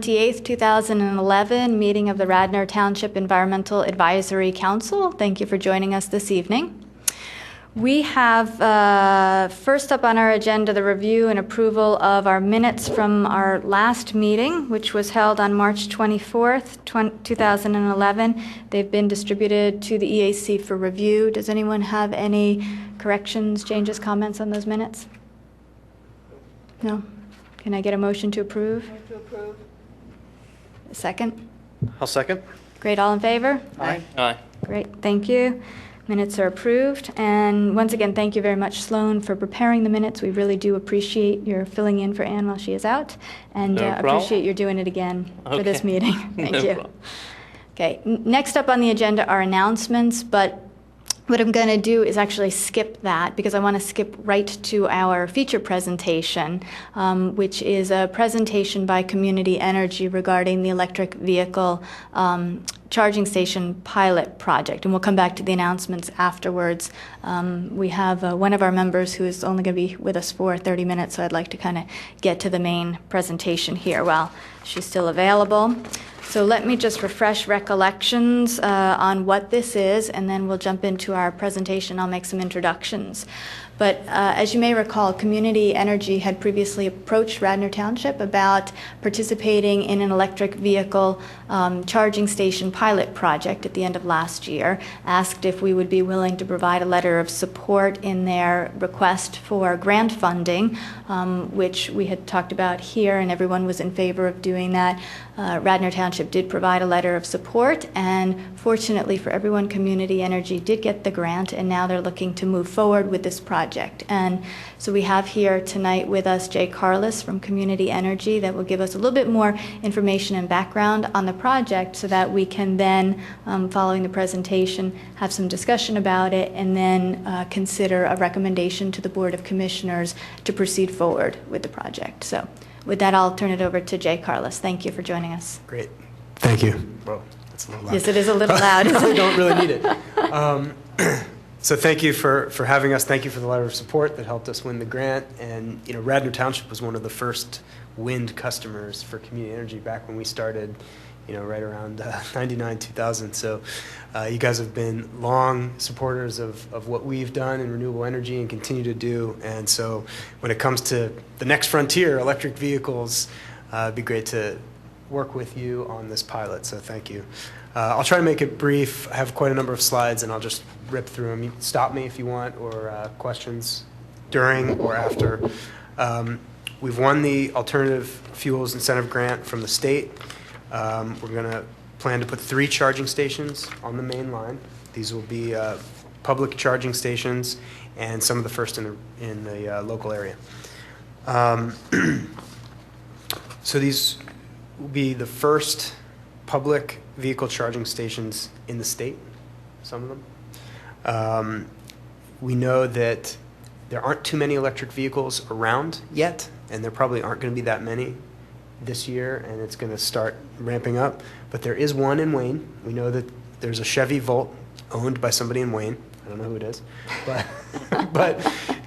28th, 2011, meeting of the Radnor Township Environmental Advisory Council. Thank you for joining us this evening. We have first up on our agenda the review and approval of our minutes from our last meeting, which was held on March 24th, 2011. They've been distributed to the EAC for review. Does anyone have any corrections, changes, comments on those minutes? No? Can I get a motion to approve? Move to approve. A second? I'll second. Great, all in favor? Aye. Aye. Great, thank you. Minutes are approved. And once again, thank you very much, Sloan, for preparing the minutes. We really do appreciate your filling in for Ann while she is out. And No problem. appreciate your doing it again for this Okay. meeting. Thank No you. problem. Okay, next up on the agenda are announcements, but what I'm going to do is actually skip that because I want to skip right to our feature presentation, which is a presentation by Community Energy regarding the electric vehicle charging station pilot project. And we'll come back to the announcements afterwards. We have one of our members who is only going to be with us for 30 minutes, so I'd like to kind of get to the main presentation here while she's still available. So let me just refresh recollections on what this is, and then we'll jump into our presentation. I'll make some introductions. But as you may recall, Community Energy had previously approached Radnor Township about participating in an electric vehicle charging station pilot project at the end of last year, asked if we would be willing to provide a letter of support in their request for grant funding, which we had talked about here, and everyone was in favor of doing that. Radnor Township did provide a letter of support, and fortunately for everyone, Community Energy did get the grant, and now they're looking to move forward with this project. And so we have here tonight with us Jay Carless from Community Energy that will give us a little bit more information and background on the project so that we can then, following the presentation, have some discussion about it and then consider a recommendation to the Board of Commissioners to proceed forward with the project. So with that, I'll turn it over to Jay Carless. Thank you for joining us. Great. Thank you. Whoa, that's a little loud. Yes, it is a little loud. We don't really need it. So thank you for having us. Thank you for the letter of support that helped us win the grant. And Radnor Township was one of the first wind customers for Community Energy back when we started, right around 99, 2000. So you guys have been long supporters of what we've done in renewable energy and continue to do. And so when it comes to the next frontier, electric vehicles, it'd be great to work with you on this pilot. So thank you. I'll try to make it brief. I have quite a number of slides, and I'll just rip through them. You stop me if you want, or questions during or after. We've won the Alternative Fuels Incentive Grant from the state. We're going to plan to put 3 charging stations on the main line. These will be public charging stations, and some of the first in the local area. So these will be the first public vehicle charging stations in the state, some of them. We know that there aren't too many electric vehicles around yet, and there probably aren't going to be that many this year, and it's going to start ramping up. But there is one in Wayne. We know that there's a Chevy Volt owned by somebody in Wayne. I don't know who it is, but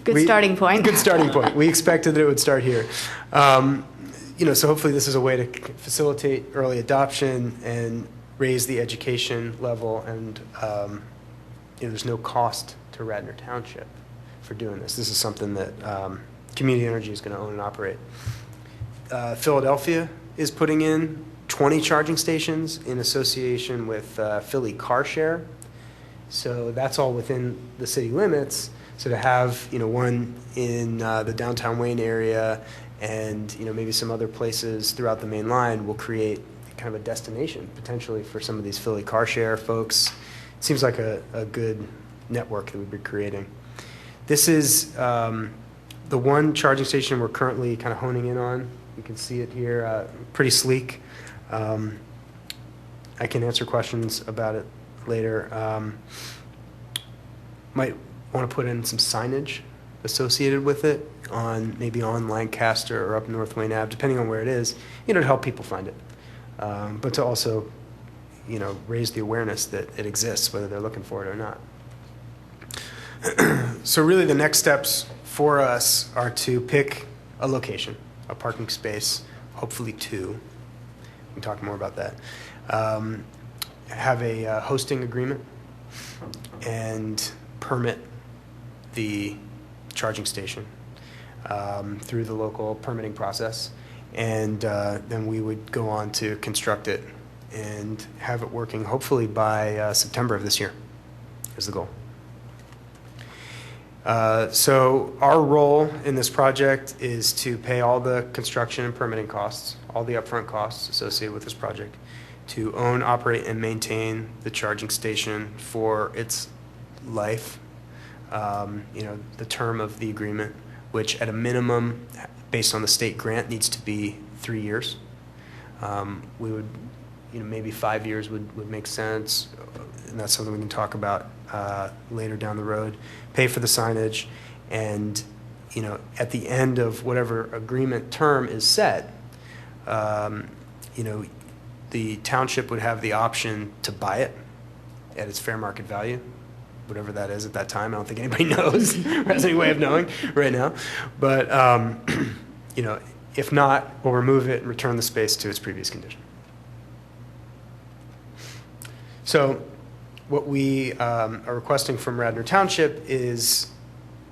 Good starting point. Good starting point. We expected that it would start here. So hopefully this is a way to facilitate early adoption and raise the education level, and there's no cost to Radnor Township for doing this. This is something that Community Energy is going to own and operate. Philadelphia is putting in 20 charging stations in association with Philly Car Share. So that's all within the city limits. So to have one in the downtown Wayne area and maybe some other places throughout the main line will create kind of a destination potentially for some of these Philly Car Share folks. It seems like a good network that we'd be creating. This is the one charging station we're currently kind of honing in on. You can see it here, pretty sleek. I can answer questions about it later. Might want to put in some signage associated with it maybe on Lancaster or up North Wayne Ave, depending on where it is, to help people find it. But to also, raise the awareness that it exists, whether they're looking for it or not. So really the next steps for us are to pick a location, a parking space, hopefully 2, can talk more about that. Have a hosting agreement and permit the charging station through the local permitting process, and then we would go on to construct it and have it working hopefully by September of this year is the goal. So our role in this project is to pay all the construction and permitting costs, all the upfront costs associated with this project, to own, operate, and maintain the charging station for its life, the term of the agreement, which at a minimum, based on the state grant, needs to be 3 years. We would, maybe 5 years would make sense, and that's something we can talk about later down the road. Pay for the signage, and at the end of whatever agreement term is set, the township would have the option to buy it at its fair market value, whatever that is at that time. I don't think anybody knows or has any way of knowing right now. But, if not, we'll remove it and return the space to its previous condition. So what we are requesting from Radnor Township is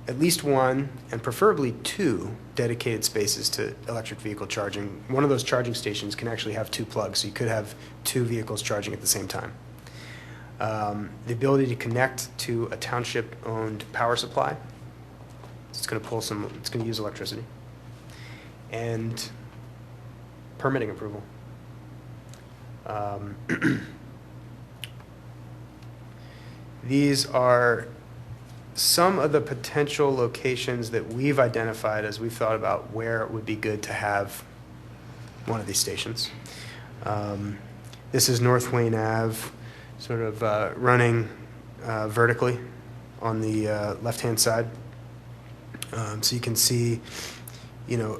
at least one, and preferably 2, dedicated spaces to electric vehicle charging. One of those charging stations can actually have 2 plugs, so you could have 2 vehicles charging at the same time. The ability to connect to a township-owned power supply. It's going to use electricity. And permitting approval. These are some of the potential locations that we've identified as we've thought about where it would be good to have one of these stations. This is North Wayne Ave, sort of running vertically on the left-hand side. So you can see, it'd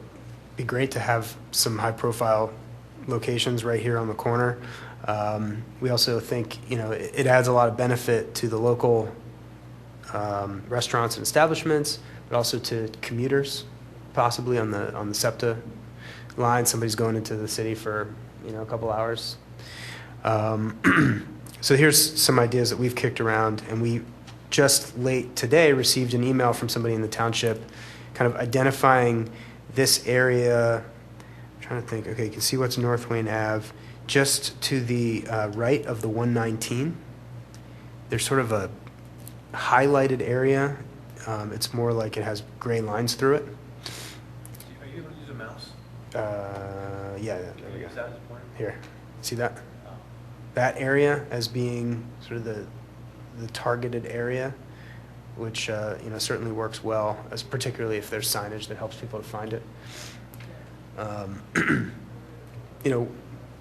be great to have some high-profile locations right here on the corner. We also think, it adds a lot of benefit to the local restaurants and establishments, but also to commuters, possibly on the SEPTA line. Somebody's going into the city for a couple hours. So here's some ideas that we've kicked around, and we just late today received an email from somebody in the township, kind of identifying this area. I'm trying to think. Okay, you can see what's North Wayne Ave. Just to the right of the 119, there's sort of a highlighted area. It's more like it has gray lines through it. Are you able to use a mouse? Yeah, there we go. Use that as a pointer? Here, see that? Oh. That area as being sort of the targeted area, which certainly works well, as particularly if there's signage that helps people to find it.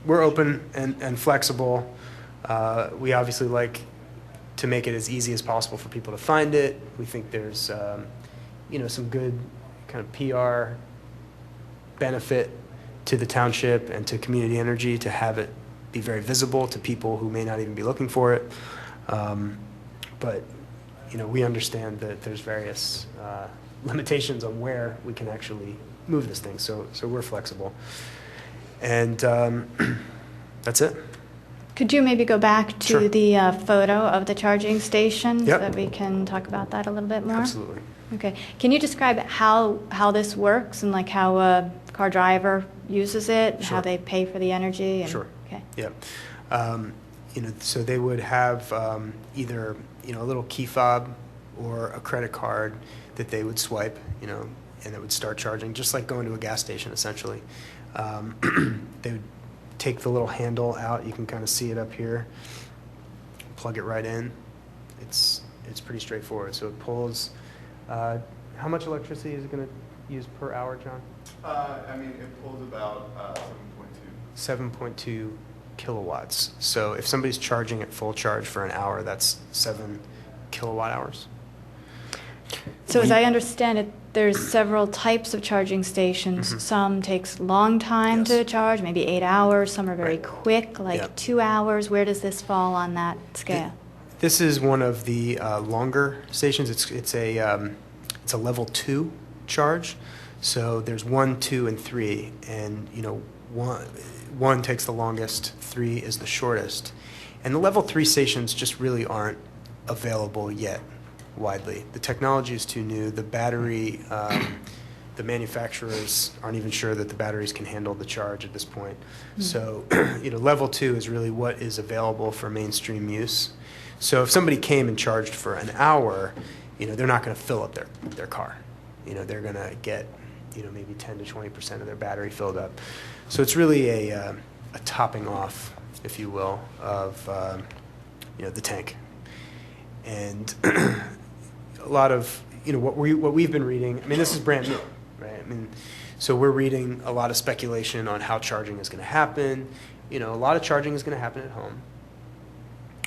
We're open and flexible. We obviously like to make it as easy as possible for people to find it. We think there's, some good kind of PR benefit to the township and to community energy to have it be very visible to people who may not even be looking for it. But, we understand that there's various limitations on where we can actually move this thing. So we're flexible. And that's it. Could you maybe go back to Sure. the photo of the charging station Yep. so that we can talk about that a little bit more? Absolutely. Okay. Can you describe how this works and like how a car driver uses it, and Sure. how they pay for the energy? And, Sure. Okay. Yep. So they would have either a little key fob or a credit card that they would swipe, and it would start charging, just like going to a gas station, essentially. They would take the little handle out. You can kind of see it up here. Plug it right in. It's pretty straightforward. So it pulls. How much electricity is it going to use per hour, John? It pulls about 7.2. 7.2 kilowatts. So if somebody's charging at full charge for an hour, that's 7 kilowatt hours. So as I understand it, there's several types of charging stations. Mm-hmm. Some takes a long time Yes. to charge, maybe 8 hours. Some are very Right. quick, like Yep. 2 hours. Where does this fall on that scale? This is one of the longer stations. It's a level 2 charge. So there's 1, 2, and 3, and 1 takes the longest, 3 is the shortest. And the level 3 stations just really aren't available yet widely. The technology is too new. The battery, the manufacturers aren't even sure that the batteries can handle the charge at this point. So, level 2 is really what is available for mainstream use. So if somebody came and charged for an hour, they're not going to fill up their car. They're going to get, maybe 10 to 20% of their battery filled up. So it's really a topping off, if you will, of the tank. And a lot of what we've been reading. I mean, this is brand new, right? I mean, so we're reading a lot of speculation on how charging is going to happen. A lot of charging is going to happen at home.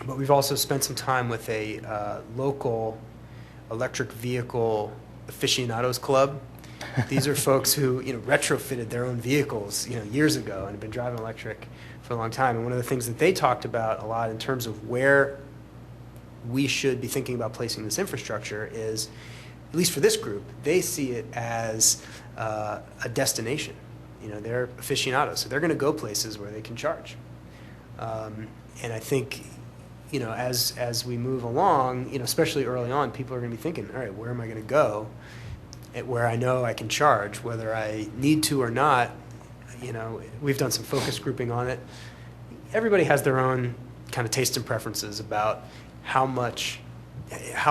But we've also spent some time with a local electric vehicle aficionados club. These are folks who retrofitted their own vehicles years ago and have been driving electric for a long time. And one of the things that they talked about a lot in terms of where we should be thinking about placing this infrastructure is, at least for this group, they see it as a destination. They're aficionados, so they're going to go places where they can charge. And I think, as we move along, especially early on, people are going to be thinking, all right, where am I going to go where I know I can charge, whether I need to or not? We've done some focus grouping on it. Everybody has their own kind of taste and preferences about how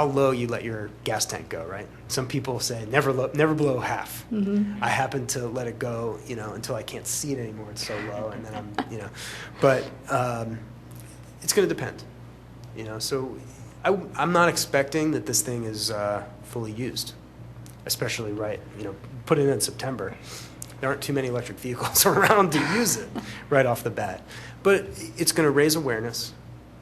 low you let your gas tank go, right? Some people say never below half. Mm-hmm. I happen to let it go, until I can't see it anymore. It's so low, and then but it's going to depend, So I'm not expecting that this thing is fully used, especially put it in September. There aren't too many electric vehicles around to use it right off the bat, but it's going to raise awareness.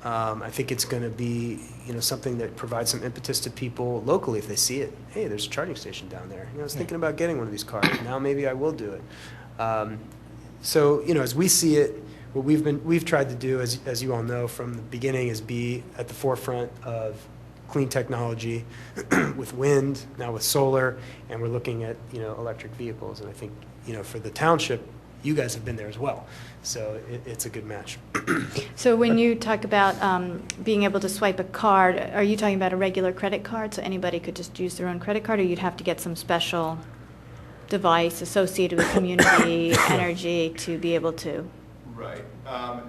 I think it's going to be, something that provides some impetus to people locally if they see it. Hey, there's a charging station down there. I was thinking about getting one of these cars. Now maybe I will do it. So, as we see it, what we've tried to do, as you all know from the beginning, is be at the forefront of clean technology with wind, now with solar, and we're looking at electric vehicles. And I think for the township, you guys have been there as well, so it's a good match. So when you talk about being able to swipe a card, are you talking about a regular credit card, so anybody could just use their own credit card, or you'd have to get some special device associated with community energy to be able to? Right,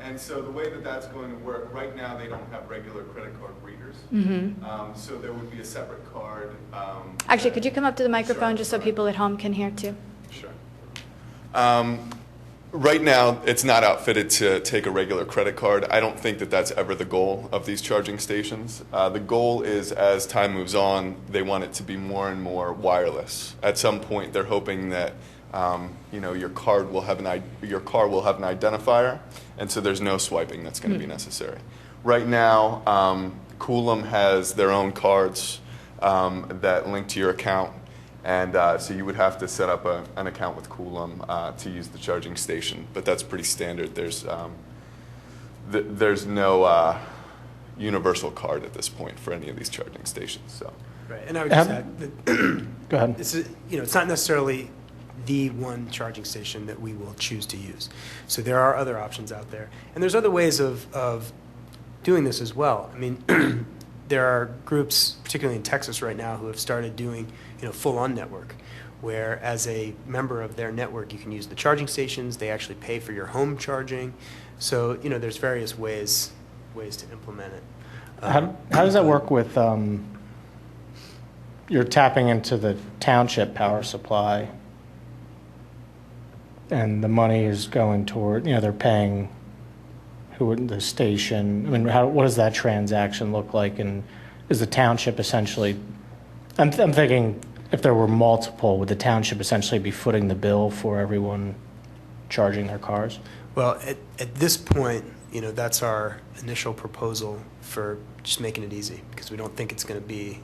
and so the way that that's going to work, right now they don't have regular credit card readers. Mm-hmm. So there would be a separate card. Actually, could you come up to the microphone Sure, just so people at home can hear too? Sure. Right now, it's not outfitted to take a regular credit card. I don't think that that's ever the goal of these charging stations. The goal is, as time moves on, they want it to be more and more wireless. At some point, they're hoping that your car will have an identifier, and so there's no swiping that's going to be necessary. Right now, Coolum has their own cards that link to your account. And so you would have to set up an account with Coolum to use the charging station, but that's pretty standard. There's no universal card at this point for any of these charging stations. So. Right, and I would just add that Go ahead. it's not necessarily the one charging station that we will choose to use. So there are other options out there, and there's other ways of doing this as well. I mean, there are groups, particularly in Texas right now, who have started doing full-on network, where as a member of their network, you can use the charging stations. They actually pay for your home charging. So, there's various ways to implement it. How does that work with, you're tapping into the township power supply, and the money is going toward, they're paying the station. I mean, what does that transaction look like? And is the township essentially, I'm thinking, if there were multiple, would the township essentially be footing the bill for everyone charging their cars? Well, at this point, that's our initial proposal for just making it easy, because we don't think it's going to be,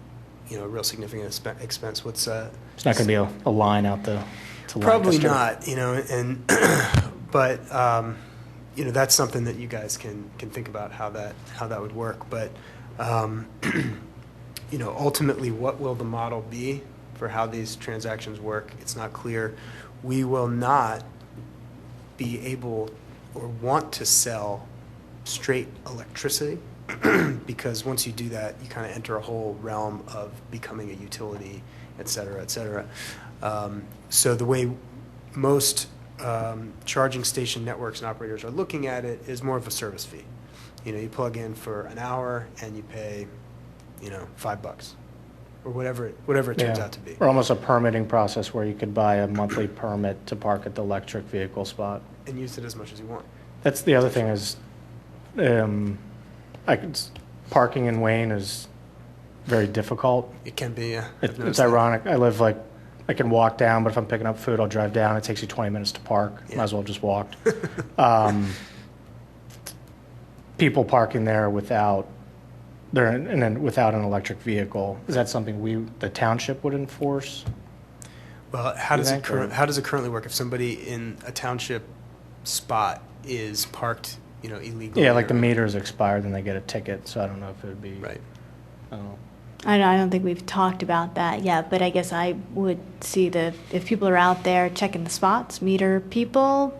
a real significant expense. It's not going to be a line out to probably Lancaster. not, and but that's something that you guys can think about how that would work. But ultimately, what will the model be for how these transactions work? It's not clear. We will not be able or want to sell straight electricity, because once you do that, you kind of enter a whole realm of becoming a utility, et cetera, et cetera. So the way most charging station networks and operators are looking at it is more of a service fee. You plug in for an hour and you pay, $5 or whatever it turns out to be. Or almost a permitting process where you could buy a monthly permit to park at the electric vehicle spot. And use it as much as you want. That's the other thing is, parking in Wayne is very difficult. It can be, yeah. I've It's noticed that. ironic. I can walk down, but if I'm picking up food, I'll drive down. It takes you 20 minutes to park. Yeah. Might as well just walk. People parking there without an electric vehicle, is that something the township would enforce? Well, how does it Or- currently work if somebody in a township spot is parked, illegally? Yeah, like the or- meter is expired, then they get a ticket, so I don't know if it would be. Right. I don't know. I don't think we've talked about that yet, but I guess I would see if people are out there checking the spots, meter people,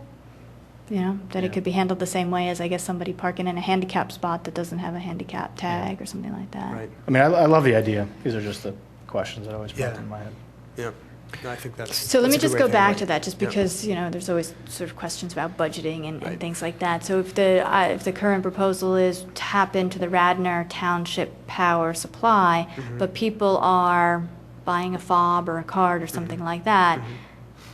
that it could be handled the same way as, I guess, somebody parking in a handicap spot that doesn't have a handicap tag or something like that. Right. I mean, I love the idea. These are just the questions that always pop Yeah. in my head. Yeah. No, I think that's. So let that's me a good just way go think back about to it. that, just Yeah. because, there's always sort of questions about budgeting and Right. things like that. So if the current proposal is tap into the Radnor Township power supply, Mm-hmm. but people are buying a fob or a card or Mm-hmm. something like that,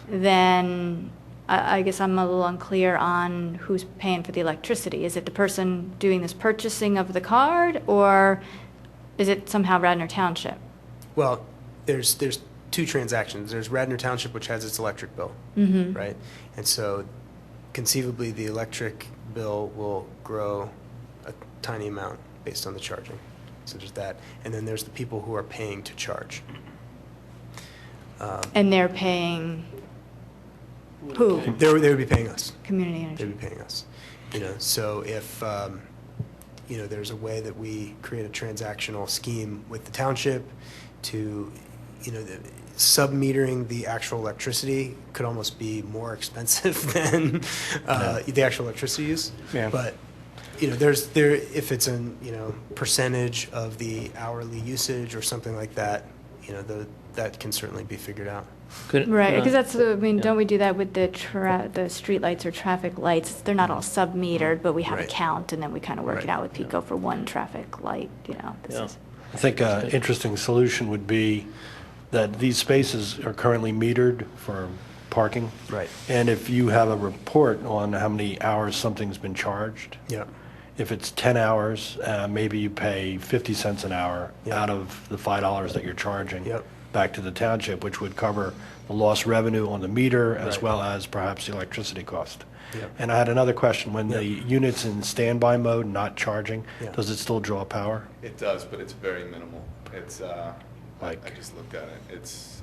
then I guess I'm a little unclear on who's paying for the electricity. Is it the person doing this purchasing of the card, or is it somehow Radnor Township? Well, there's two transactions. There's Radnor Township, which has its electric bill, Mm-hmm. right? And so conceivably, the electric bill will grow a tiny amount based on the charging. So there's that. And then there's the people who are paying to charge. And they're paying who? They would be paying us. Community They'd energy. be paying us. So if, there's a way that we create a transactional scheme with the township to, sub-metering the actual electricity could almost be more expensive than the actual electricity use. Yeah. But, if it's a, percentage of the hourly usage or something like that, that can certainly be figured out. Right, because don't we do that with the street lights or traffic lights? They're not all sub-metered, but we have a Right. count, and then we kind of work it Right. out with PICO for one traffic light, this Yeah. is. I think an interesting solution would be that these spaces are currently metered for parking. Right. And if you have a report on how many hours something's been charged, Yeah. if it's 10 hours, maybe you pay 50 cents an hour Yeah. out of the $5 that you're charging Yep. back to the township, which would cover the lost revenue on the meter as Right. well as perhaps the electricity cost. Yep. And I had another question. When the Yep. unit's in standby mode, not charging, Yeah. does it still draw power? It does, but it's very minimal. It's, I Like- just looked at it. It's,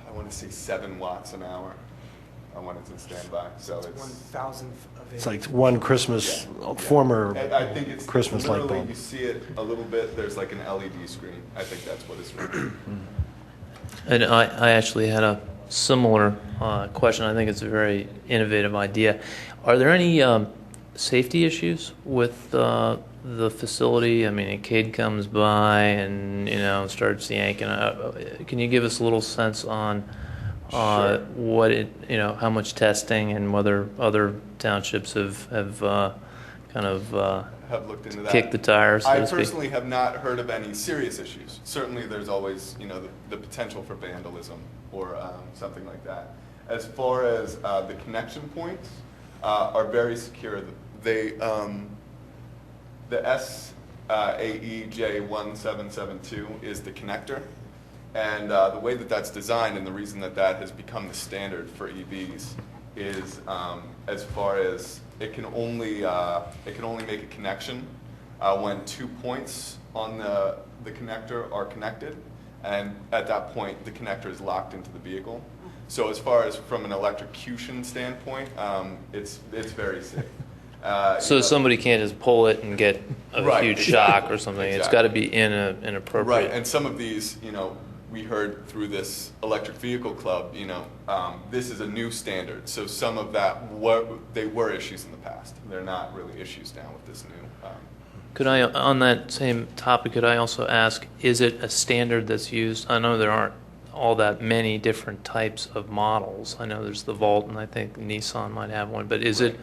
I want to say 7 watts an hour when it's in standby, so it's. 1,000th of It's like one Christmas, former And I think it's Christmas light literally, bulb. you see it a little bit, there's like an LED screen. I think that's what it's for. And I actually had a similar question. I think it's a very innovative idea. Are there any safety issues with the facility? I mean, a kid comes by and starts yanking. Can you give us a little sense on Sure. what how much testing and whether other townships have kind of Have looked into that. kicked the tires, so I to speak? personally have not heard of any serious issues. Certainly, there's always, the potential for vandalism or something like that. As far as the connection points, are very secure. They, the SAEJ1772 is the connector. And the way that that's designed and the reason that that has become the standard for EVs is as far as it can only make a connection when 2 points on the connector are connected, and at that point the connector is locked into the vehicle. So as far as from an electrocution standpoint, it's very safe. So somebody can't just pull it and get a Right, huge exactly, shock or something. It's exactly. got to be in an appropriate. Right, and some of these, we heard through this electric vehicle club, this is a new standard. So some of that, they were issues in the past. They're not really issues now with this new. Could I, on that same topic, could I also ask, is it a standard that's used? I know there aren't all that many different types of models. I know there's the Volt, and I think Nissan might have one, but is it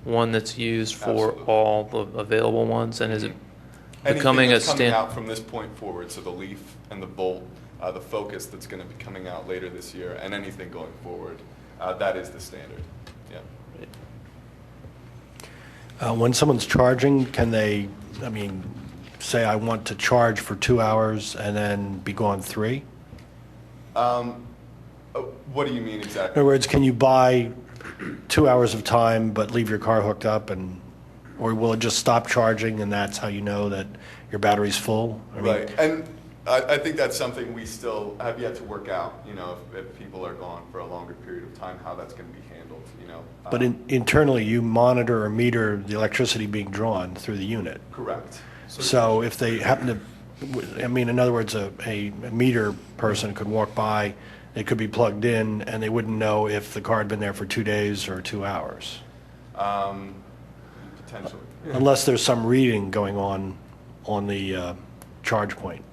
one that's used for Absolutely. all the available ones? And is it Anything becoming that's a coming standard? out from this point forward, so the Leaf and the Bolt, the Focus that's going to be coming out later this year, and anything going forward, that is the standard. Yeah. When someone's charging, can they, say I want to charge for 2 hours and then be gone 3? What do you mean In exactly? other words, can you buy 2 hours of time but leave your car hooked up, or will it just stop charging and that's how you know that your battery's full? Right, and I think that's something we still have yet to work out, if people are gone for a longer period of time, how that's going to be handled, But internally, you monitor or meter the electricity being drawn through the unit. Correct. So if they happen to, in other words, a meter person could walk by, it could be plugged in, and they wouldn't know if the car had been there for 2 days or 2 hours. Potentially. Unless there's some reading going on the charge point.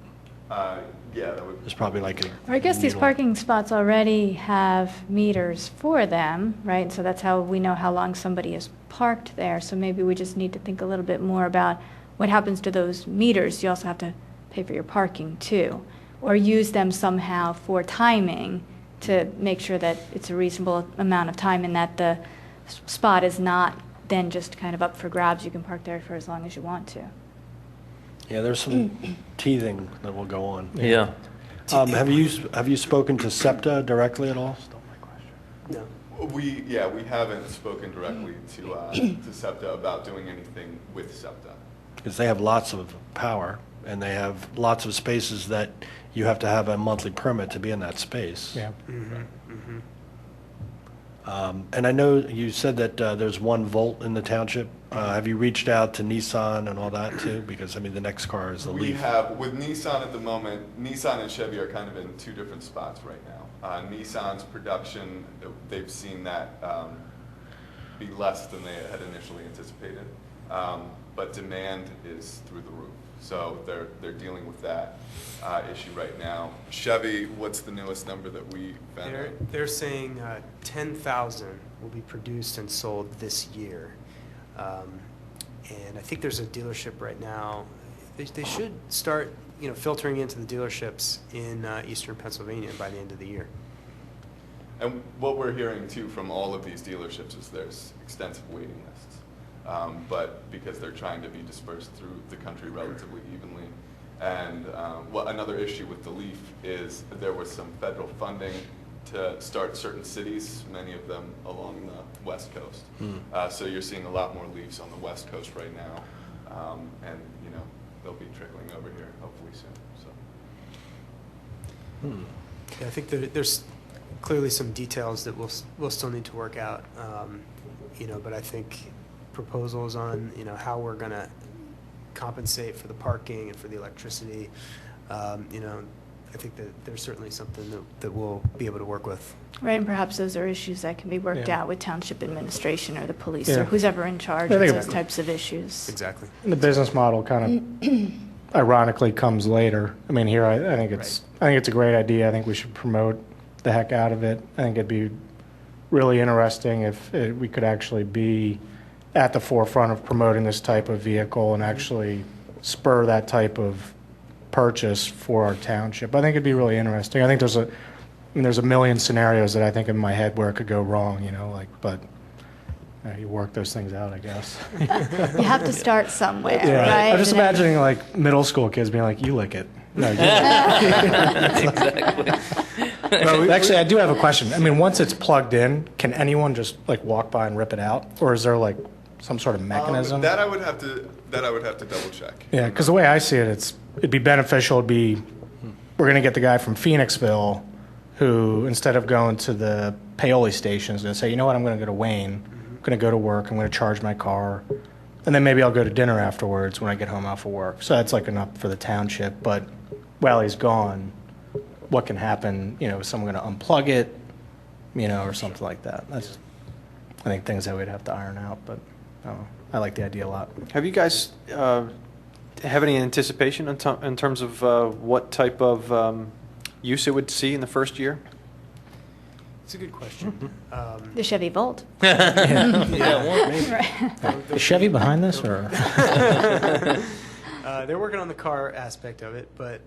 Yeah, that would. There's probably like a. Or I guess these needle. parking spots already have meters for them, right? So that's how we know how long somebody is parked there. So maybe we just need to think a little bit more about what happens to those meters. You also have to pay for your parking too, or use them somehow for timing to make sure that it's a reasonable amount of time and that the spot is not then just kind of up for grabs. You can park there for as long as you want to. Yeah, there's some teething that will go on. Yeah. Have you spoken to SEPTA directly at all? No. We haven't spoken directly to SEPTA about doing anything with SEPTA. Because they have lots of power, and they have lots of spaces that you have to have a monthly permit to be in that space. Yeah. And I know you said that there's 1 Volt in the township. Have you reached out to Nissan and all that too? Because the next car is the We Leaf. have, with Nissan at the moment, Nissan and Chevy are kind of in 2 different spots right now. Nissan's production, they've seen that be less than they had initially anticipated. But demand is through the roof. So they're dealing with that issue right now. Chevy, what's the newest number that we found? They're saying 10,000 will be produced and sold this year. And I think there's a dealership right now. They should start, filtering into the dealerships in eastern Pennsylvania by the end of the year. And what we're hearing too from all of these dealerships is there's extensive waiting lists. But because they're trying to be dispersed through the country relatively evenly. And another issue with the Leaf is there was some federal funding to start certain cities, many of them along the West Coast. So you're seeing a lot more Leafs on the West Coast right now. And, they'll be trickling over here hopefully soon. So. Yeah, I think there's clearly some details that we'll still need to work out, but I think proposals on, how we're going to compensate for the parking and for the electricity, I think that there's certainly something that we'll be able to work with. Right, and perhaps those are issues that can be worked Yeah. out with township administration or the police Yeah. or who's ever in charge I of think those it- types of issues. Exactly. And the business model kind of ironically comes later. Here I think it's a great idea. I think we should promote the heck out of it. I think it'd be really interesting if we could actually be at the forefront of promoting this type of vehicle and actually spur that type of purchase for our township. I think it'd be really interesting. I think there's a million scenarios that I think in my head where it could go wrong, but you work those things out, I guess. You have to start somewhere, Yeah. right? I'm just And then- imagining middle school kids being like, "You lick it." No, Exactly. actually, I do have a question. Once it's plugged in, can anyone just walk by and rip it out, or is there some sort of mechanism? That I would have to double check. Yeah, because the way I see it, it'd be beneficial. We're going to get the guy from Phoenixville who, instead of going to the Paoli station, is going to say, you know what, I'm going to go to Wayne. I'm going to go to work. I'm going to charge my car. And then maybe I'll go to dinner afterwards when I get home off of work. So that's enough for the township. But while he's gone, what can happen, is someone going to unplug it, or something like that. That's, I think, things that we'd have to iron out, but I like the idea a lot. Have you guys have any anticipation in terms of what type of use it would see in the first year? It's a good question. The Chevy Volt. Is Chevy behind this, or? They're working on the car aspect of it, but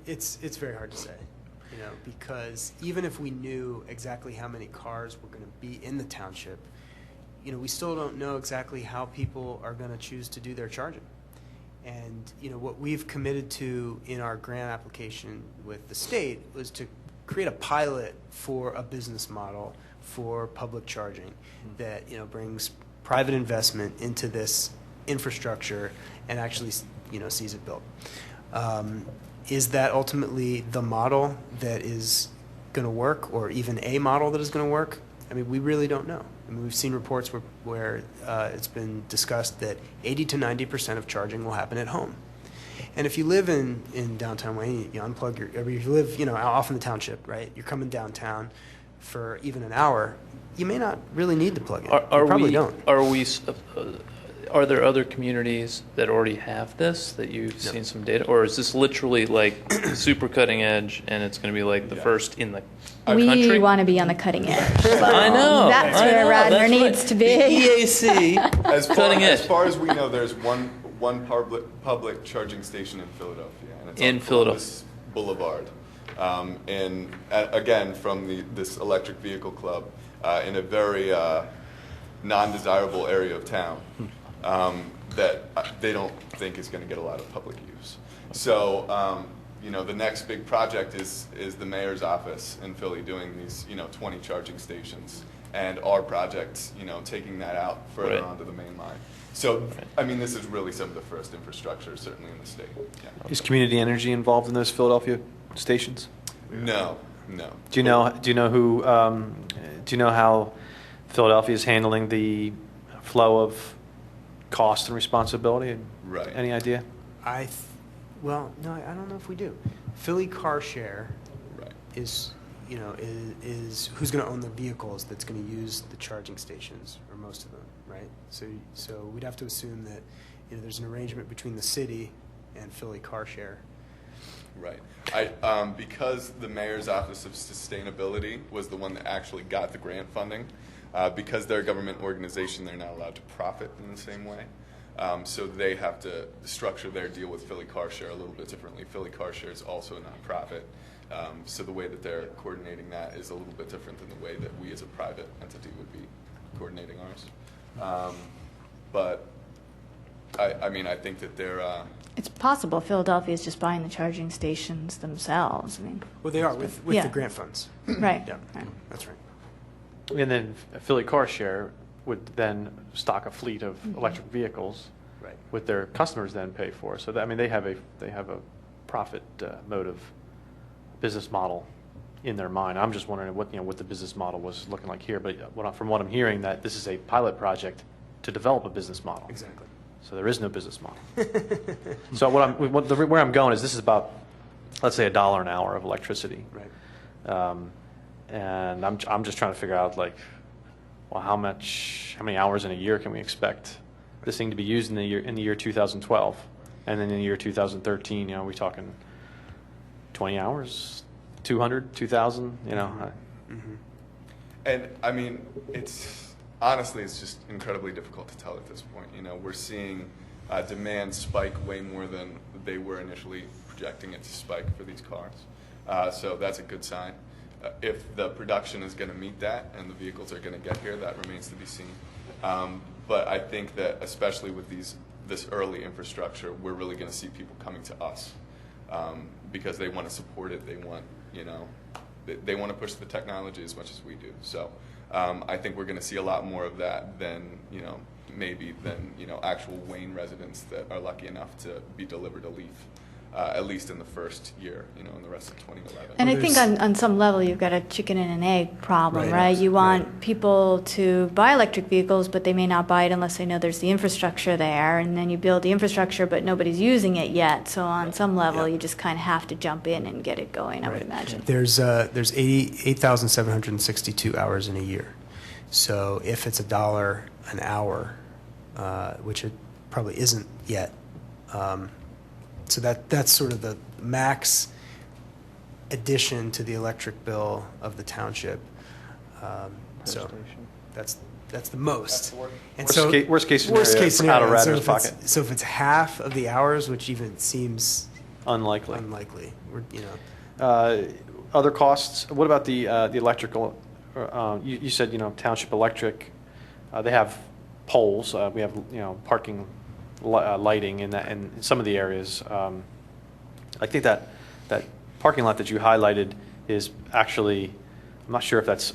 it's very hard to say, because even if we knew exactly how many cars were going to be in the township, we still don't know exactly how people are going to choose to do their charging. And what we've committed to in our grant application with the state was to create a pilot for a business model for public charging that brings private investment into this infrastructure and actually sees it built. Is that ultimately the model that is going to work, or even a model that is going to work? I mean, we really don't know. I mean, we've seen reports where it's been discussed that 80 to 90% of charging will happen at home. And if you live in downtown Wayne, you unplug or if you live, off in the township, right? You're coming downtown for even an hour, you may not really need to plug in. You probably don't. Are there other communities that already have this that you've seen some data, or is this literally like super cutting edge and it's going to be like the first in the country? We want to be on the cutting edge. I know. That's where Radnor needs to be. The EAC, cutting edge. As far as we know, there's one public charging station in Philadelphia, and it's In on Philadelphia. Columbus Boulevard. And again, from this electric vehicle club in a very non-desirable area of town that they don't think is going to get a lot of public use. So, the next big project is the mayor's office in Philly doing these, 20 charging stations, and our project, taking that out further onto the main line. So, I mean, this is really some of the first infrastructure, certainly in the state. Yeah. Is community energy involved in those Philadelphia stations? No. Do you know who? Do you know how Philadelphia is handling the flow of cost and responsibility? Right. Any idea? Well, no, I don't know if we do. Philly Car Share Right. is who's going to own the vehicles that's going to use the charging stations, or most of them, right? So we'd have to assume that there's an arrangement between the city and Philly Car Share. Right. Because the mayor's office of sustainability was the one that actually got the grant funding, because they're a government organization, they're not allowed to profit in the same way. So they have to structure their deal with Philly Car Share a little bit differently. Philly Car Share is also a nonprofit. So the way that they're coordinating that is a little bit different than the way that we as a private entity would be coordinating ours. But I think that they're... It's possible Philadelphia is just buying the charging stations themselves. I mean, Well, they are with Yeah. the grant funds. right. Yeah, right. that's right. And then Philly Car Share would then stock a fleet of electric vehicles, Right. with their customers then pay for. So that, they have a profit motive business model in their mind. I'm just wondering what the business model was looking like here. But from what I'm hearing, that this is a pilot project to develop a business model. Exactly. So there is no business model. So where I'm going is this is about, let's say, $1 an hour of electricity. Right. And I'm just trying to figure out how many hours in a year can we expect this thing to be used in the year 2012, and then in the year 2013, are we talking 20 hours, 200, 2,000, Mm-hmm. And honestly, it's just incredibly difficult to tell at this point. We're seeing demand spike way more than they were initially projecting it to spike for these cars. So that's a good sign. If the production is going to meet that and the vehicles are going to get here, that remains to be seen. But I think that especially with this early infrastructure, we're really going to see people coming to us because they want to support it. They want, they want to push the technology as much as we do. So I think we're going to see a lot more of that than, maybe than, actual Wayne residents that are lucky enough to be delivered a leaf. at least in the first year, in the rest of 2011. And I Well, think on some level, you've got a chicken and an egg problem, Right. right? You want Right. people to buy electric vehicles, but they may not buy it unless they know there's the infrastructure there. And then you build the infrastructure, but nobody's using it yet. So on some level, Yeah. you just kind of have to jump in and get it going, I would Right. imagine. There's 8,762 hours in a year. So if it's $1 an hour, which it probably isn't yet, so that's sort of the max addition to the electric bill of the township. So that's the most. And Worst case worst scenario, case scenario. out of So Radnor's if it's- pocket. So if it's half of the hours, which even seems Unlikely. unlikely, Other costs, what about the electrical? You said, Township Electric, they have poles, we have, parking lighting in some of the areas. I think that parking lot that you highlighted is actually, I'm not sure if that's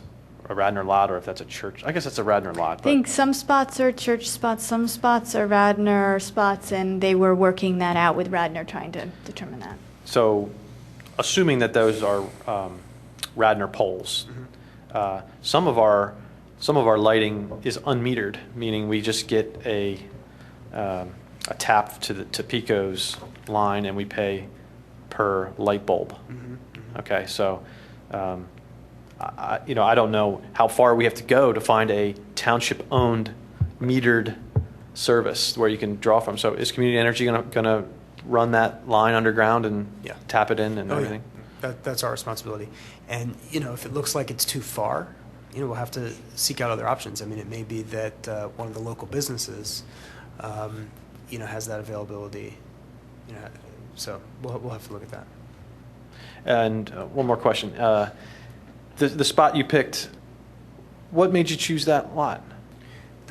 a Radnor lot or if that's a church. I guess that's a Radnor lot. I think some spots are church spots, some spots are Radnor spots, and they were working that out with Radnor, trying to determine that. So, assuming that those are Radnor poles, some of our lighting is unmetered, meaning we just get a tap to Pico's line and we pay per light bulb. Okay, so I don't know how far we have to go to find a township-owned metered service where you can draw from. So is Community Energy going to run that line underground and Yeah. tap it in and Oh, yeah. everything? That's our responsibility. And, if it looks like it's too far, we'll have to seek out other options. I mean, it may be that one of the local businesses, has that availability. So we'll have to look at that. And one more question. The spot you picked, what made you choose that lot?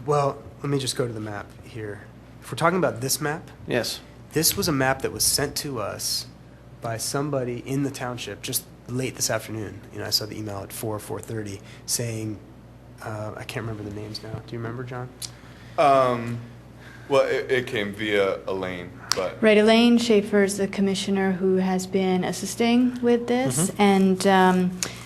Well, let me just go to the map here. If we're talking about this map, Yes. this was a map that was sent to us by somebody in the township just late this afternoon. I saw the email at 4:30 saying, I can't remember the names now. Do you remember, John? Well, it came via Elaine, but Right, Elaine Schaefer is the commissioner who has been assisting with this, and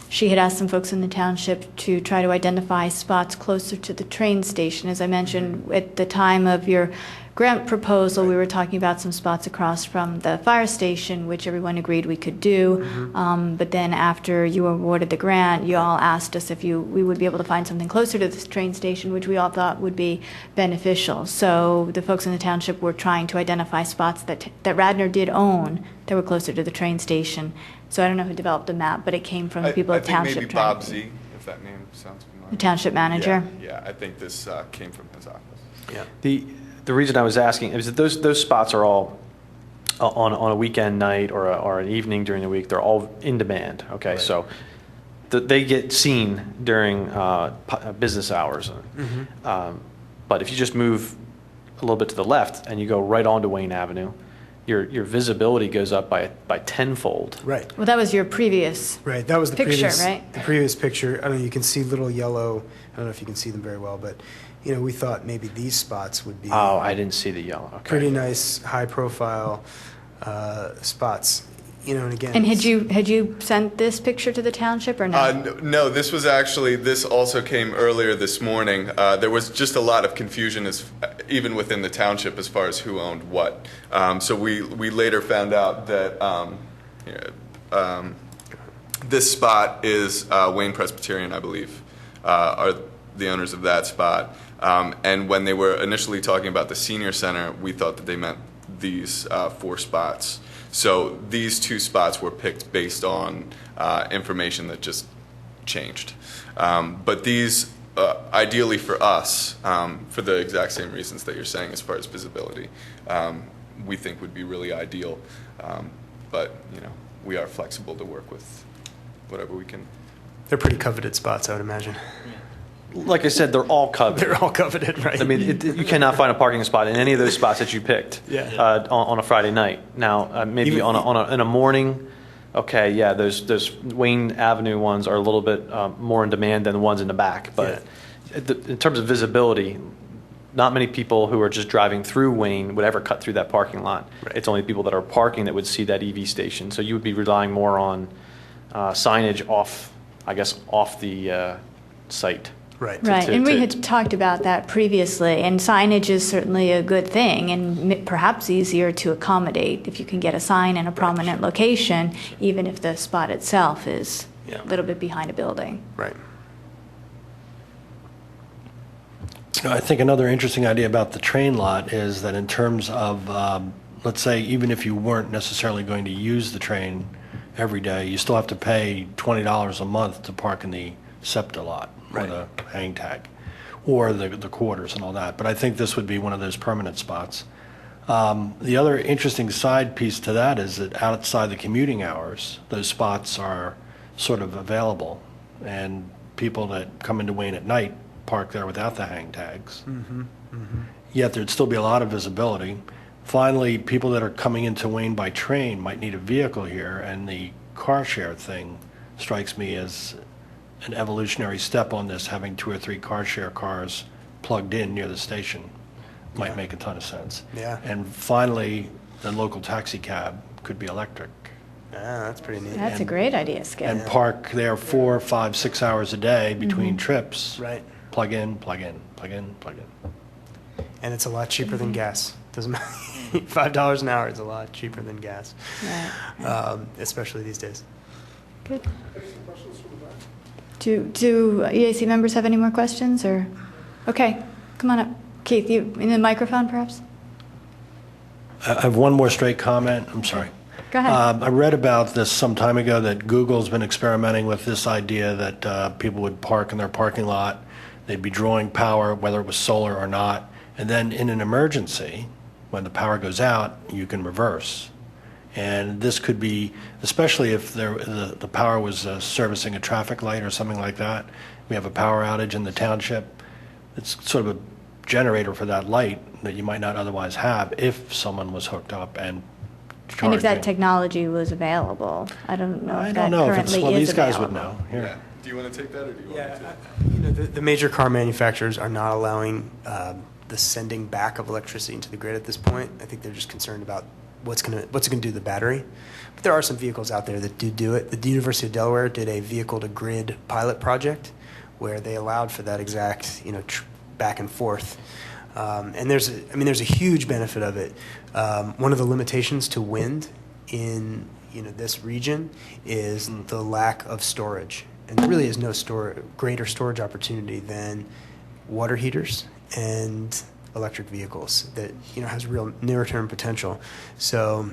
she had asked some folks in the township to try to identify spots closer to the train station. As I mentioned, at the time of your grant proposal, we were talking about some spots across from the fire station, which everyone agreed we could do. But then after you awarded the grant, you all asked us if we would be able to find something closer to the train station, which we all thought would be beneficial. So the folks in the township were trying to identify spots that Radnor did own that were closer to the train station. So I don't know who developed the map, but it came from the people I at think Township. maybe trying Bob to- Z, if that name sounds familiar. The township manager. Yeah, I think this came from his office. Yeah. The reason I was asking is that those spots are all on a weekend night or an evening during the week. They're all in demand. Okay, Right. so they get seen during business hours. But if you just move a little bit to the left and you go right onto Wayne Avenue, your visibility goes up by tenfold. Right. Well, that was your previous. Right, that was the Picture, previous, right? the previous picture. I don't know, you can see little yellow, I don't know if you can see them very well, but, we thought maybe these spots would be Oh, I didn't see the yellow. Okay. pretty nice, high-profile spots, and again. And had it's- you sent this picture to the township or no? No, this also came earlier this morning. There was just a lot of confusion even within the township as far as who owned what. So we later found out that this spot is Wayne Presbyterian, I believe, are the owners of that spot. And when they were initially talking about the senior center, we thought that they meant these 4 spots. So these 2 spots were picked based on information that just changed. But these, ideally for us, for the exact same reasons that you're saying as far as visibility, we think would be really ideal. But, we are flexible to work with whatever we can. They're pretty coveted spots, I would imagine. Like I said, they're all covered. They're all coveted, right? I mean, you cannot find a parking spot in any of those spots that you picked on a Friday night. Now, maybe Even- in a morning, okay, yeah, those Wayne Avenue ones are a little bit more in demand than the ones in the back. But in terms of visibility, not many people who are just driving through Wayne would ever cut through that parking lot. Right. It's only people that are parking that would see that EV station. So you would be relying more on signage off the site. Right. Right, to- and we to- had talked about that previously, and signage is certainly a good thing, and perhaps easier to accommodate if you can get a sign in a prominent location, even if the spot itself is Yeah. a little bit behind a building. Right. I think another interesting idea about the train lot is that in terms of, let's say, even if you weren't necessarily going to use the train every day, you still have to pay $20 a month to park in the SEPTA lot, or Right. the hang tag, or the quarters and all that. But I think this would be one of those permanent spots. The other interesting side piece to that is that outside the commuting hours, those spots are sort of available, and people that come into Wayne at night park there without the hang tags. Yet there'd still be a lot of visibility. Finally, people that are coming into Wayne by train might need a vehicle here, and the car share thing strikes me as an evolutionary step on this, having 2 or 3 car share cars plugged in near the station might make a ton of sense. Yeah. And finally, the local taxi cab could be electric Yeah, that's pretty neat. That's a great idea, Skip. and park there 4, 5, 6 hours a day between trips. Right. Plug in, plug in, plug in, plug in. And it's a lot cheaper than gas. Doesn't matter. $5 an hour is a lot cheaper than gas, Right. especially these days. Good. Do EAC members have any more questions, or? Okay, come on up. Keith, you in the microphone, perhaps? I have one more straight comment. I'm sorry. Go ahead. I read about this some time ago that Google's been experimenting with this idea that people would park in their parking lot. They'd be drawing power, whether it was solar or not. And then in an emergency, when the power goes out, you can reverse. And this could be, especially if the power was servicing a traffic light or something like that. We have a power outage in the township. It's sort of a generator for that light that you might not otherwise have if someone was hooked up and charging. And if that technology was available, I don't know I if don't that know if it's, currently well, is these guys available. would know. Here. Do you want to take that, or do you want me to? You know, the major car manufacturers are not allowing the sending back of electricity into the grid at this point. I think they're just concerned about what's it going to do to the battery. But there are some vehicles out there that do it. The University of Delaware did a vehicle-to-grid pilot project where they allowed for that exact, back and forth. And there's a huge benefit of it. One of the limitations to wind in this region is the lack of storage, and there really is no greater storage opportunity than water heaters and electric vehicles that has real near-term potential. So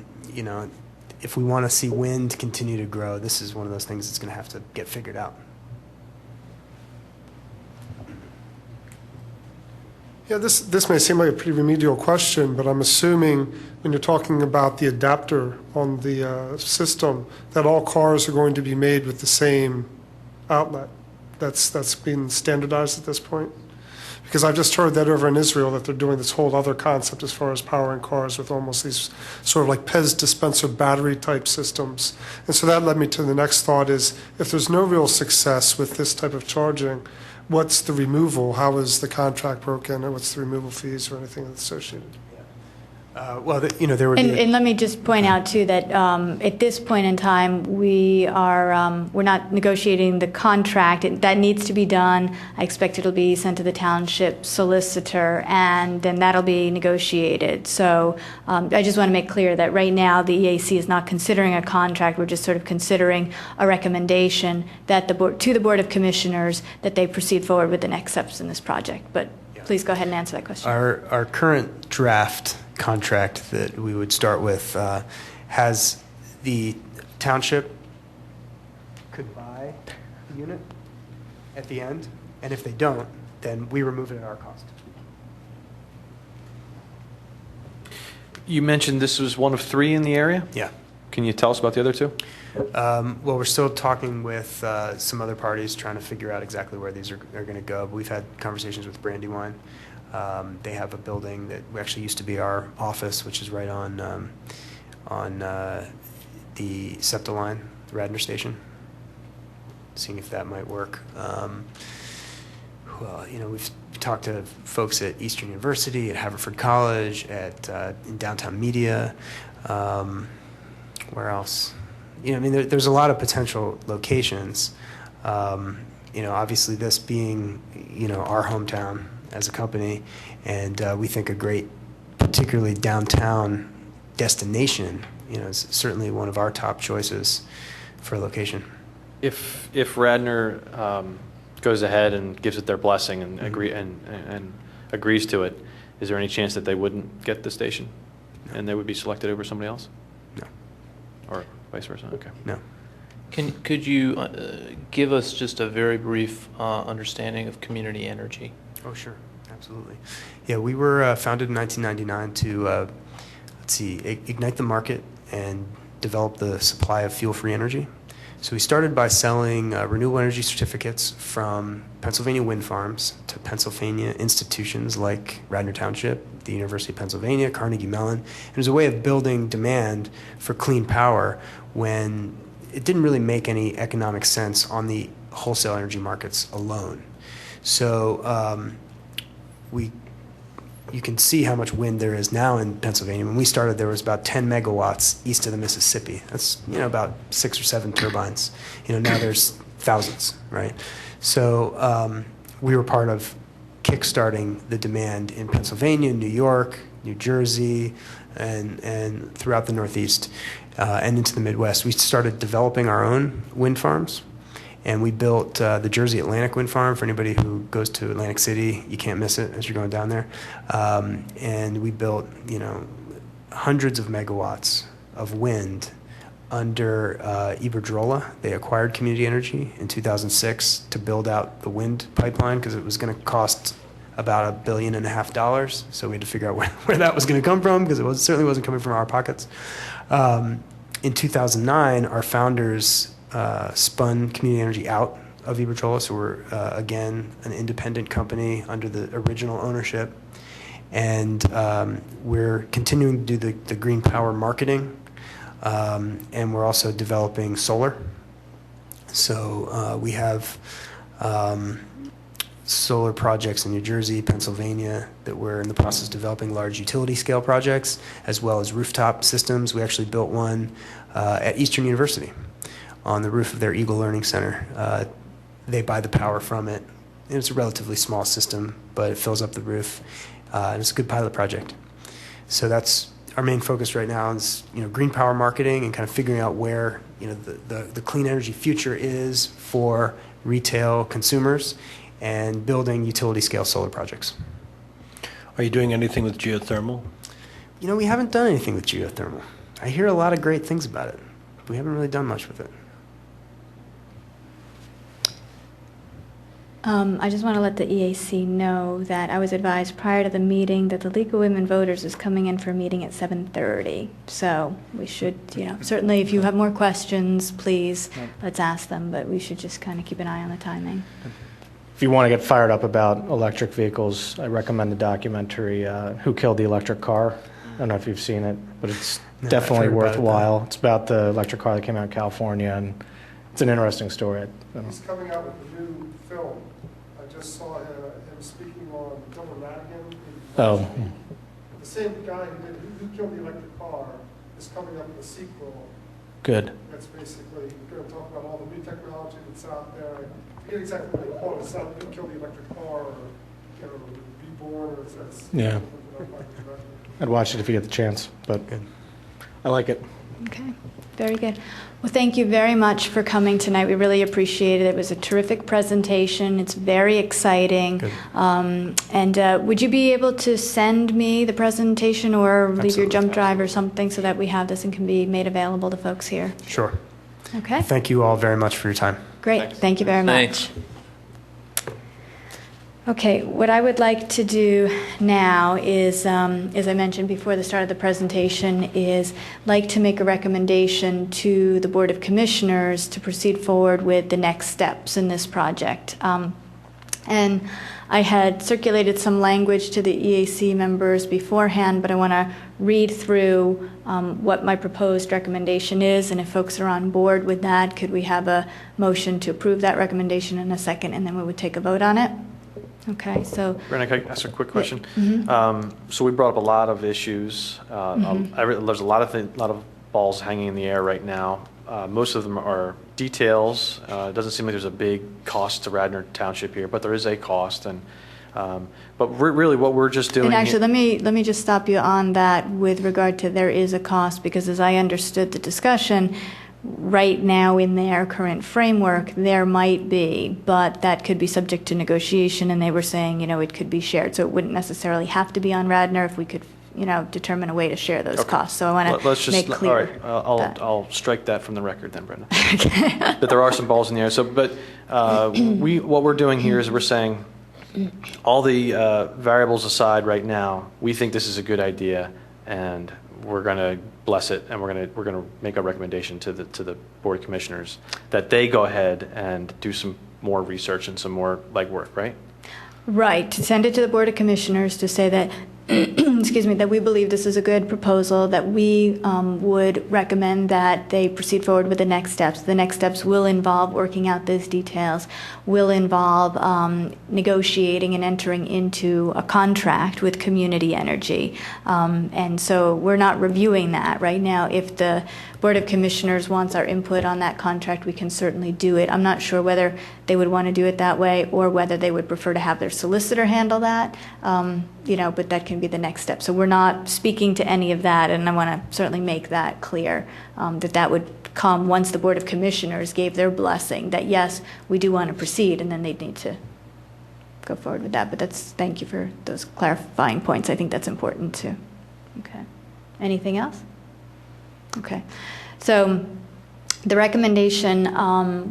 if we want to see wind continue to grow, this is one of those things that's going to have to get figured out. Yeah, this may seem like a pretty remedial question, but I'm assuming when you're talking about the adapter on the system, that all cars are going to be made with the same outlet. That's been standardized at this point? Because I've just heard that over in Israel that they're doing this whole other concept as far as powering cars with almost these sort of like Pez dispenser battery type systems. And so that led me to the next thought is, if there's no real success with this type of charging, what's the removal? How is the contract broken, or what's the removal fees or anything that's associated? There would be. And let me just point out too that at this point in time we're not negotiating the contract. That needs to be done. I expect it'll be sent to the township solicitor, and then that'll be negotiated. So I just want to make clear that right now the EAC is not considering a contract. We're just sort of considering a recommendation that to the Board of Commissioners that they proceed forward with the next steps in this project. But please go ahead and answer that question. Our current draft contract that we would start with has the township could buy the unit at the end, and if they don't, then we remove it at our cost. You mentioned this was one of 3 in the area. Yeah. Can you tell us about the other 2? Well, we're still talking with some other parties, trying to figure out exactly where these are going to go. But we've had conversations with Brandywine. They have a building that actually used to be our office, which is right on the SEPTA line, the Radnor station. Seeing if that might work. we've talked to folks at Eastern University, at Haverford College, in downtown media. Where else? There's a lot of potential locations. Obviously this being, our hometown as a company, and we think a great, particularly downtown destination, is certainly one of our top choices for a location. If Radnor goes ahead and gives it their blessing and agrees to it, is there any chance that they wouldn't get the station, and they would be selected over somebody else? No. Or vice versa? Okay. No. Could you give us just a very brief understanding of community energy? Oh, sure. Absolutely. Yeah, we were founded in 1999 to, ignite the market and develop the supply of fuel-free energy. So we started by selling renewable energy certificates from Pennsylvania wind farms to Pennsylvania institutions like Radnor Township, the University of Pennsylvania, Carnegie Mellon. It was a way of building demand for clean power when it didn't really make any economic sense on the wholesale energy markets alone. So you can see how much wind there is now in Pennsylvania. When we started, there was about 10 megawatts east of the Mississippi. That's about 6 or 7 turbines. Now there's thousands, right? So we were part of kickstarting the demand in Pennsylvania, New York, New Jersey, and throughout the Northeast and into the Midwest. We started developing our own wind farms. And we built the Jersey Atlantic Wind Farm. For anybody who goes to Atlantic City, you can't miss it as you're going down there. And we built, hundreds of megawatts of wind under Iberdrola. They acquired Community Energy in 2006 to build out the wind pipeline because it was going to cost about $1.5 billion. So we had to figure out where that was going to come from because it certainly wasn't coming from our pockets. In 2009, our founders spun Community Energy out of Iberdrola, so we're again an independent company under the original ownership, and we're continuing to do the green power marketing, and we're also developing solar. So we have solar projects in New Jersey, Pennsylvania that we're in the process of developing, large utility scale projects, as well as rooftop systems. We actually built one at Eastern University on the roof of their Eagle Learning Center. They buy the power from it. And it's a relatively small system, but it fills up the roof. And it's a good pilot project. So that's our main focus right now is green power marketing and kind of figuring out where the clean energy future is for retail consumers and building utility scale solar projects. Are you doing anything with geothermal? We haven't done anything with geothermal. I hear a lot of great things about it, but we haven't really done much with it. I just want to let the EAC know that I was advised prior to the meeting that the League of Women Voters is coming in for a meeting at 7:30. So we should, certainly if you have more questions, please, let's ask them, but we should just kind of keep an eye on the timing. If you want to get fired up about electric vehicles, I recommend the documentary, Who Killed the Electric Car? I don't know if you've seen it, but it's definitely worthwhile. It's about the electric car that came out in California, and it's an interesting story. He's coming out with a new film. I just saw him speaking on Bill Radigan. Oh. The same guy who did Who Killed the Electric Car is coming up with a sequel. Good. That's basically going to talk about all the new technology that's out there. I forget exactly what they call it. It's not Who Killed the Electric Car or Reborn or it's yeah. I'd watch it if you get the chance, but I like it. Okay, very good. Well, thank you very much for coming tonight. We really appreciate it. It was a terrific presentation. It's very exciting. And would you be able to send me the presentation or leave your jump drive or something so that we have this and can be made available to folks here? Sure. Okay. Thank you all very much for your time. Great. Thanks. Thank you very much. Thanks. Okay, what I would like to do now is, as I mentioned before the start of the presentation, is like to make a recommendation to the Board of Commissioners to proceed forward with the next steps in this project. And I had circulated some language to the EAC members beforehand, but I want to read through what my proposed recommendation is, and if folks are on board with that, could we have a motion to approve that recommendation in a second, and then we would take a vote on it? Okay, so Brenda, can I ask a quick question? Mm-hmm. So we brought up a lot of issues. There's a lot of balls hanging in the air right now. Most of them are details. It doesn't seem like there's a big cost to Radnor Township here, but there is a cost. And really, what we're just doing. And actually, let me just stop you on that with regard to there is a cost, because as I understood the discussion, right now in their current framework, there might be, but that could be subject to negotiation, and they were saying, it could be shared. So it wouldn't necessarily have to be on Radnor if we could, determine a way to share those costs. So I want to make clear. All right, I'll strike that from the record then, Brenda. Okay. That there are some balls in the air. So, but what we're doing here is we're saying, all the variables aside right now, we think this is a good idea, and we're going to bless it, and we're going to make a recommendation to the Board of Commissioners that they go ahead and do some more research and some more legwork, right? Right, to send it to the Board of Commissioners to say that, excuse me, that we believe this is a good proposal, that we would recommend that they proceed forward with the next steps. The next steps will involve working out those details, will involve negotiating and entering into a contract with Community Energy. And so we're not reviewing that right now. If the Board of Commissioners wants our input on that contract, we can certainly do it. I'm not sure whether they would want to do it that way or whether they would prefer to have their solicitor handle that, but that can be the next step. So we're not speaking to any of that, and I want to certainly make that clear, that would come once the Board of Commissioners gave their blessing that, yes, we do want to proceed, and then they'd need to go forward with that. But thank you for those clarifying points. I think that's important too. Okay. Anything else? Okay. So the recommendation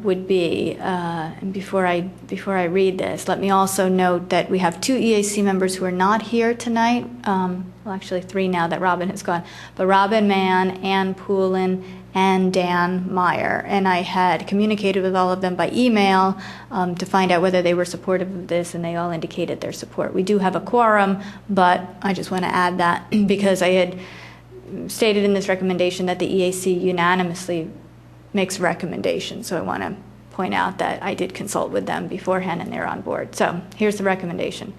would be, and before I read this, let me also note that we have 2 EAC members who are not here tonight. Well, actually 3 now that Robin has gone. But Robin Mann, Ann Poulin, and Dan Meyer. And I had communicated with all of them by email to find out whether they were supportive of this, and they all indicated their support. We do have a quorum, but I just want to add that because I had stated in this recommendation that the EAC unanimously makes a recommendation. So I want to point out that I did consult with them beforehand and they're on board. So here's the recommendation.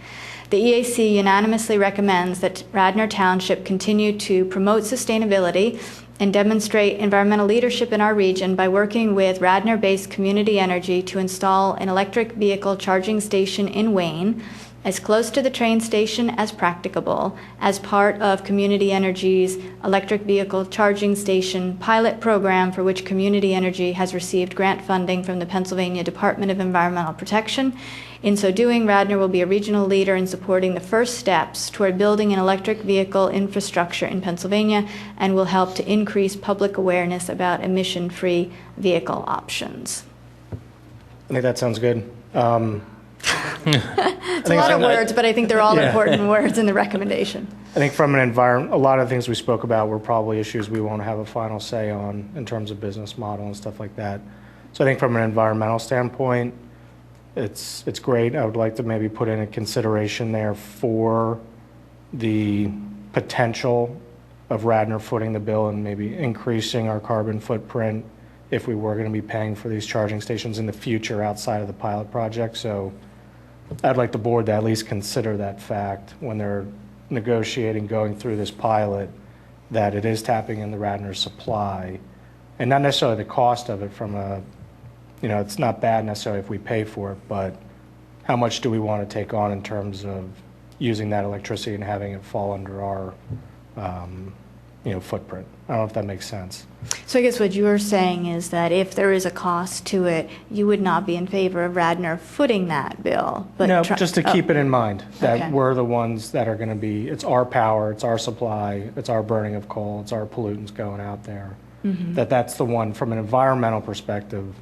The EAC unanimously recommends that Radnor Township continue to promote sustainability and demonstrate environmental leadership in our region by working with Radnor-based Community Energy to install an electric vehicle charging station in Wayne, as close to the train station as practicable, as part of Community Energy's electric vehicle charging station pilot program, for which Community Energy has received grant funding from the Pennsylvania Department of Environmental Protection. In so doing, Radnor will be a regional leader in supporting the first steps toward building an electric vehicle infrastructure in Pennsylvania, and will help to increase public awareness about emission-free vehicle options. I think that sounds good. It's a lot of words, but I think they're all important words in the recommendation. I think from an environment, a lot of things we spoke about were probably issues we won't have a final say on in terms of business model and stuff like that. So I think from an environmental standpoint, it's great. I would like to maybe put in a consideration there for the potential of Radnor footing the bill and maybe increasing our carbon footprint if we were going to be paying for these charging stations in the future outside of the pilot project. So I'd like the board to at least consider that fact when they're negotiating going through this pilot, that it is tapping in the Radnor supply, and not necessarily the cost of it from a, it's not bad necessarily if we pay for it, but how much do we want to take on in terms of using that electricity and having it fall under our footprint. I don't know if that makes sense. So I guess what you're saying is that if there is a cost to it, you would not be in favor of Radnor footing that bill. But no, just to keep it in mind that Okay. we're the ones that are going to be, it's our power, it's our supply, it's our burning of coal, it's our pollutants going out there. Mm-hmm. That's the one, from an environmental perspective,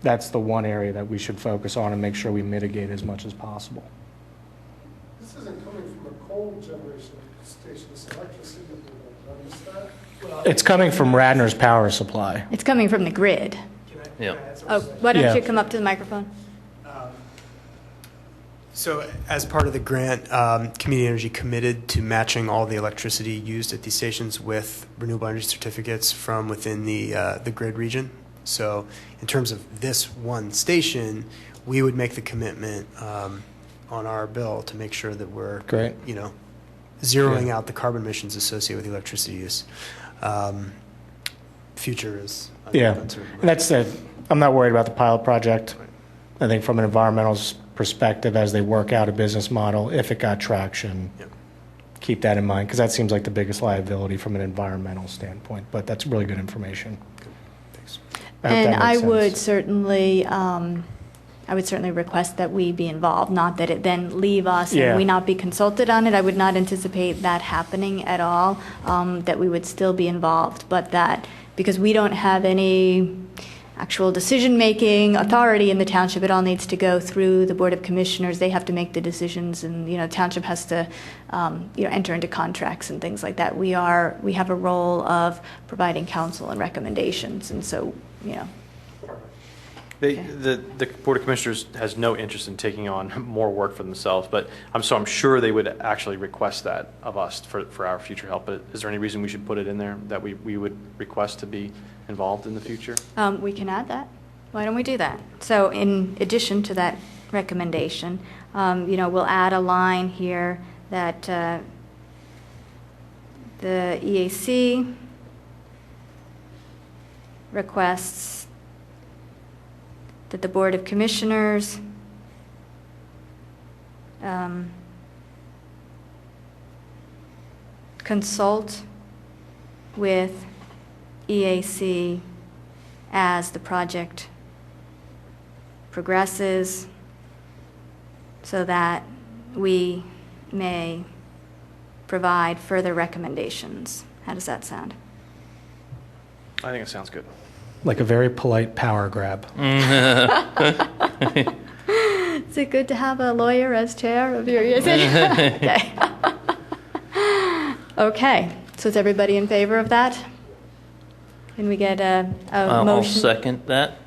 that's the one area that we should focus on and make sure we mitigate as much as possible. This isn't coming from a coal generation station, it's electricity. It's coming from Radnor's power supply. It's coming from the grid. Yeah. Oh, why don't Yeah. you come up to the microphone? So as part of the grant, Community Energy committed to matching all the electricity used at these stations with renewable energy certificates from within the grid region. So in terms of this one station, we would make the commitment on on our bill to make sure that we're, Great. zeroing out the carbon emissions associated with electricity use. Future is Yeah, uncertain. and that's it. I'm not worried about the pilot project. I think from an environmental perspective, as they work out a business model, if it got traction, Yep. keep that in mind, because that seems like the biggest liability from an environmental standpoint. But that's really good information. Thanks. I hope And that I makes would sense. certainly request that we be involved, not that it then leave us Yeah. and we not be consulted on it. I would not anticipate that happening at all, that we would still be involved, but that, because we don't have any actual decision-making authority in the township, it all needs to go through the Board of Commissioners. They have to make the decisions, and, township has to, enter into contracts and things like that. We have a role of providing counsel and recommendations, and so, The Board of Commissioners has no interest in taking on more work for themselves, but I'm sure they would actually request that of us for our future help. But is there any reason we should put it in there that we would request to be involved in the future? We can add that. Why don't we do that? So in addition to that recommendation, we'll add a line here that the EAC requests that the Board of Commissioners consult with EAC as the project progresses, so that we may provide further recommendations. How does that sound? I think it sounds good. Like a very polite power grab. Is it good to have a lawyer as chair of your EAC? Okay. Okay, so is everybody in favor of that? Can we get a I'll motion? second that.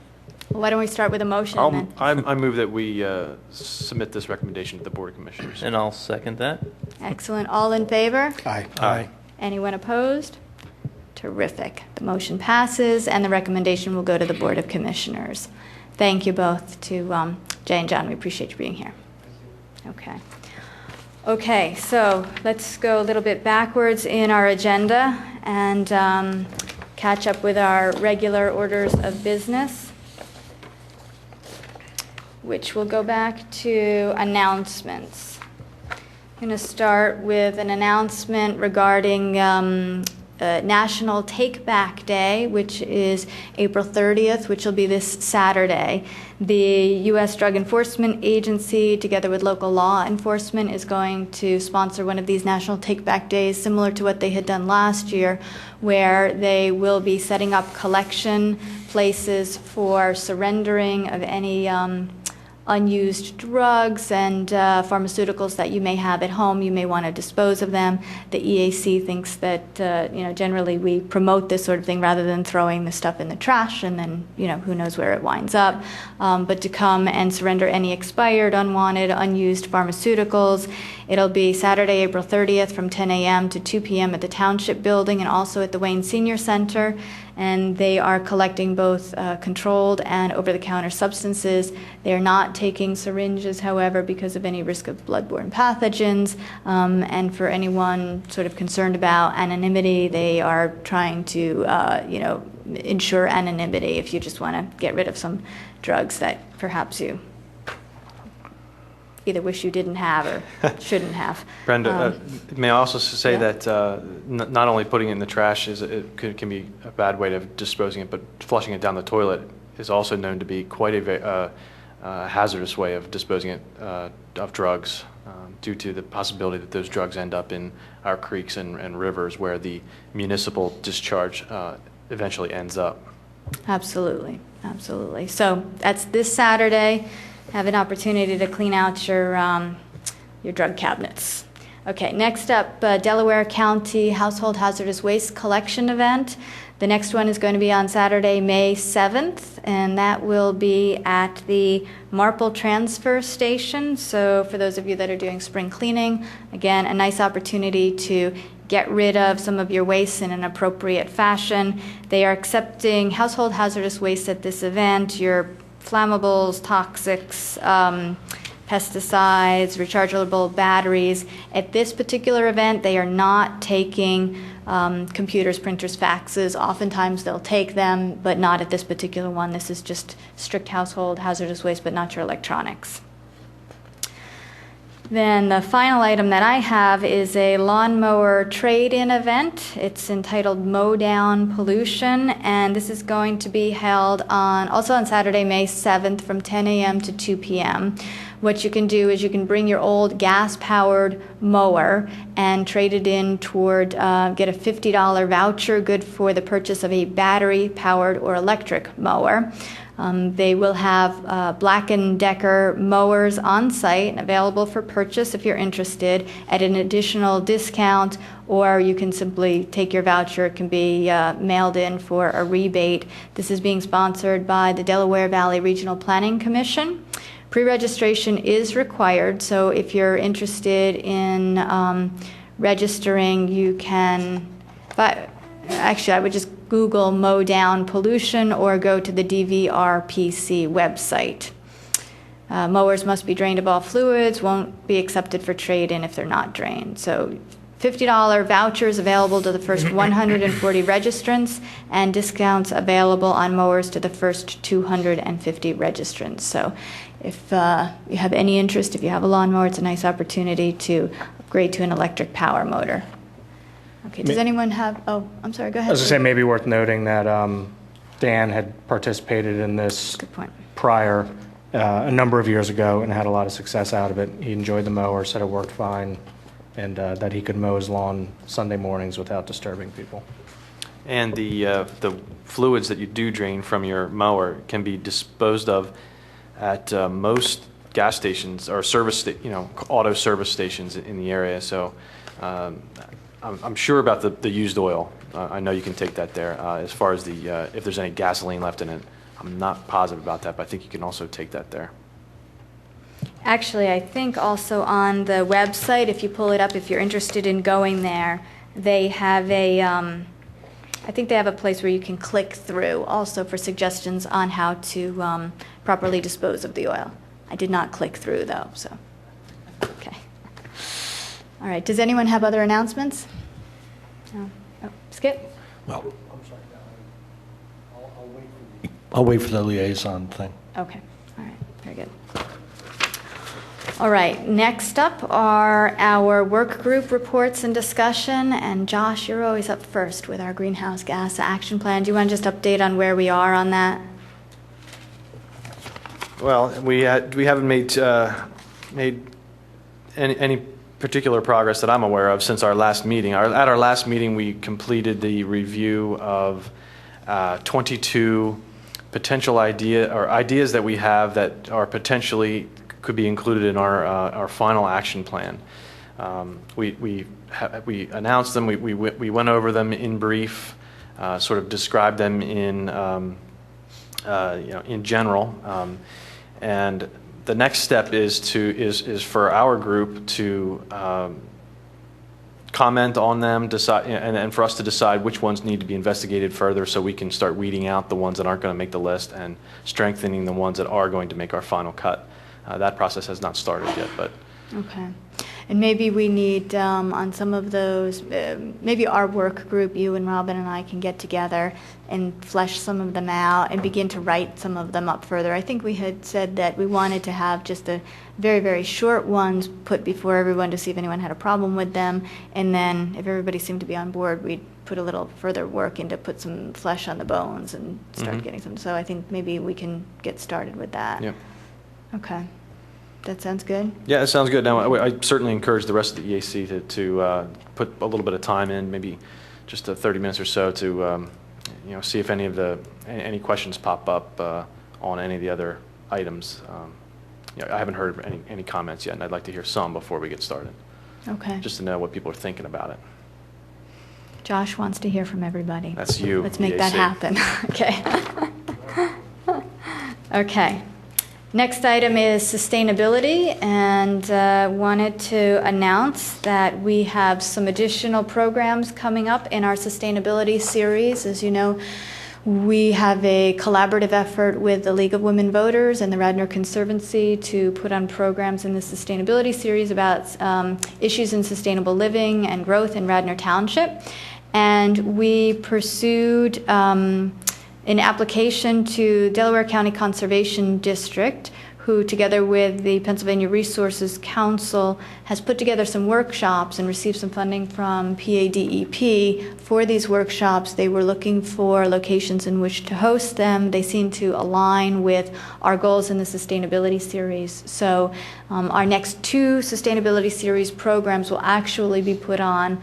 Why don't we start with a motion then? I move that we submit this recommendation to the Board of Commissioners. And I'll second that. Excellent. All in favor? Aye. Anyone opposed? Terrific. The motion passes, and the recommendation will go to the Board of Commissioners. Thank you both to Jay and John. We appreciate you being here. Okay. Okay, so let's go a little bit backwards in our agenda and catch up with our regular orders of business, which will go back to announcements. I'm going to start with an announcement regarding National Take Back Day, which is April 30th, which will be this Saturday. The U.S. Drug Enforcement Agency, together with local law enforcement, is going to sponsor one of these National Take Back Days, similar to what they had done last year, where they will be setting up collection places for surrendering of any unused drugs and pharmaceuticals that you may have at home. You may want to dispose of them. The EAC thinks that generally we promote this sort of thing rather than throwing the stuff in the trash and then who knows where it winds up. But to come and surrender any expired, unwanted, unused pharmaceuticals. It'll be Saturday, April 30th from 10 a.m. to 2 p.m. at the Township building and also at the Wayne Senior Center. And they are collecting both controlled and over-the-counter substances. They are not taking syringes, however, because of any risk of bloodborne pathogens. And for anyone sort of concerned about anonymity, they are trying to, ensure anonymity if you just want to get rid of some drugs that perhaps you either wish you didn't have or shouldn't have. Brenda, may I also say that not only putting it in the trash can be a bad way of disposing it, but flushing it down the toilet is also known to be quite a hazardous way of disposing it of drugs, due to the possibility that those drugs end up in our creeks and rivers where the municipal discharge eventually ends up. Absolutely, absolutely. So that's this Saturday. Have an opportunity to clean out your drug cabinets. Okay, next up, Delaware County Household Hazardous Waste Collection Event. The next one is going to be on Saturday, May 7th, and that will be at the Marple Transfer Station. So for those of you that are doing spring cleaning, again, a nice opportunity to get rid of some of your waste in an appropriate fashion. They are accepting household hazardous waste at this event, your flammables, toxics, pesticides, rechargeable batteries. At this particular event, they are not taking computers, printers, faxes. Oftentimes they'll take them, but not at this particular one. This is just strict household hazardous waste, but not your electronics. Then the final item that I have is a lawnmower trade-in event. It's entitled Mow Down Pollution, and this is going to be held also on Saturday, May 7th from 10 a.m. to 2 p.m. What you can do is you can bring your old gas-powered mower and trade it in toward, get a $50 voucher good for the purchase of a battery-powered or electric mower. They will have Black & Decker mowers on site available for purchase if you're interested at an additional discount, or you can simply take your voucher. It can be mailed in for a rebate. This is being sponsored by the Delaware Valley Regional Planning Commission. Pre-registration is required, so if you're interested in registering, you can, actually I would just Google Mow Down Pollution or go to the DVRPC website. Mowers must be drained of all fluids, won't be accepted for trade-in if they're not drained. So $50 vouchers available to the first 140 registrants, and discounts available on mowers to the first 250 registrants. So if you have any interest, if you have a lawnmower, it's a nice opportunity to upgrade to an electric power motor. Okay, does anyone have, I'm sorry, go ahead. I was going to say, maybe worth noting that Dan had participated in this Good point. prior, a number of years ago, and had a lot of success out of it. He enjoyed the mower, said it worked fine, and that he could mow his lawn Sunday mornings without disturbing people. And the fluids that you do drain from your mower can be disposed of at most gas stations or auto service stations in the area. So I'm sure about the used oil. I know you can take that there. As far as if there's any gasoline left in it, I'm not positive about that, but I think you can also take that there. Actually, I think also on the website, if you pull it up, if you're interested in going there, they have I think they have a place where you can click through also for suggestions on how to properly dispose of the oil. I did not click through though, so, okay. All right, does anyone have other announcements? No? Oh, Skip? Well, I'll wait for the liaison thing. Okay, all right, very good. All right, next up are our work group reports and discussion, and Josh, you're always up first with our greenhouse gas action plan. Do you want to just update on where we are on that? Well, we haven't made any particular progress that I'm aware of since our last meeting. At our last meeting, we completed the review of 22 potential ideas that we have that are potentially could be included in our final action plan. We announced them. We went over them in brief, sort of described them in general, and the next step is for our group to comment on them, decide, and for us to decide which ones need to be investigated further, so we can start weeding out the ones that aren't going to make the list and strengthening the ones that are going to make our final cut. That process has not started yet, but. Okay. And maybe we need, on some of those, maybe our work group, you and Robin and I can get together and flesh some of them out and begin to write some of them up further. I think we had said that we wanted to have just the very, very short ones put before everyone to see if anyone had a problem with them. And then if everybody seemed to be on board, we'd put a little further work into put some flesh on the bones and start getting some. So I think maybe we can get started with that. Yep. Okay. That sounds good? Yeah, it sounds good. Now, I certainly encourage the rest of the EAC to put a little bit of time in, maybe just 30 minutes or so, to see if any questions pop up on any of the other items. I haven't heard any comments yet, and I'd like to hear some before we get started. Okay. Just to know what people are thinking about it. Josh wants to hear from everybody. That's you. Let's make EAC. that happen. Okay. Okay. Next item is sustainability, and wanted to announce that we have some additional programs coming up in our sustainability series. As you know, We have a collaborative effort with the League of Women Voters and the Radnor Conservancy to put on programs in the sustainability series about issues in sustainable living and growth in Radnor Township. And we pursued an application to Delaware County Conservation District, who, together with the Pennsylvania Resources Council, has put together some workshops and received some funding from PADEP for these workshops. They were looking for locations in which to host them. They seem to align with our goals in the sustainability series. So our next 2 sustainability series programs will actually be put on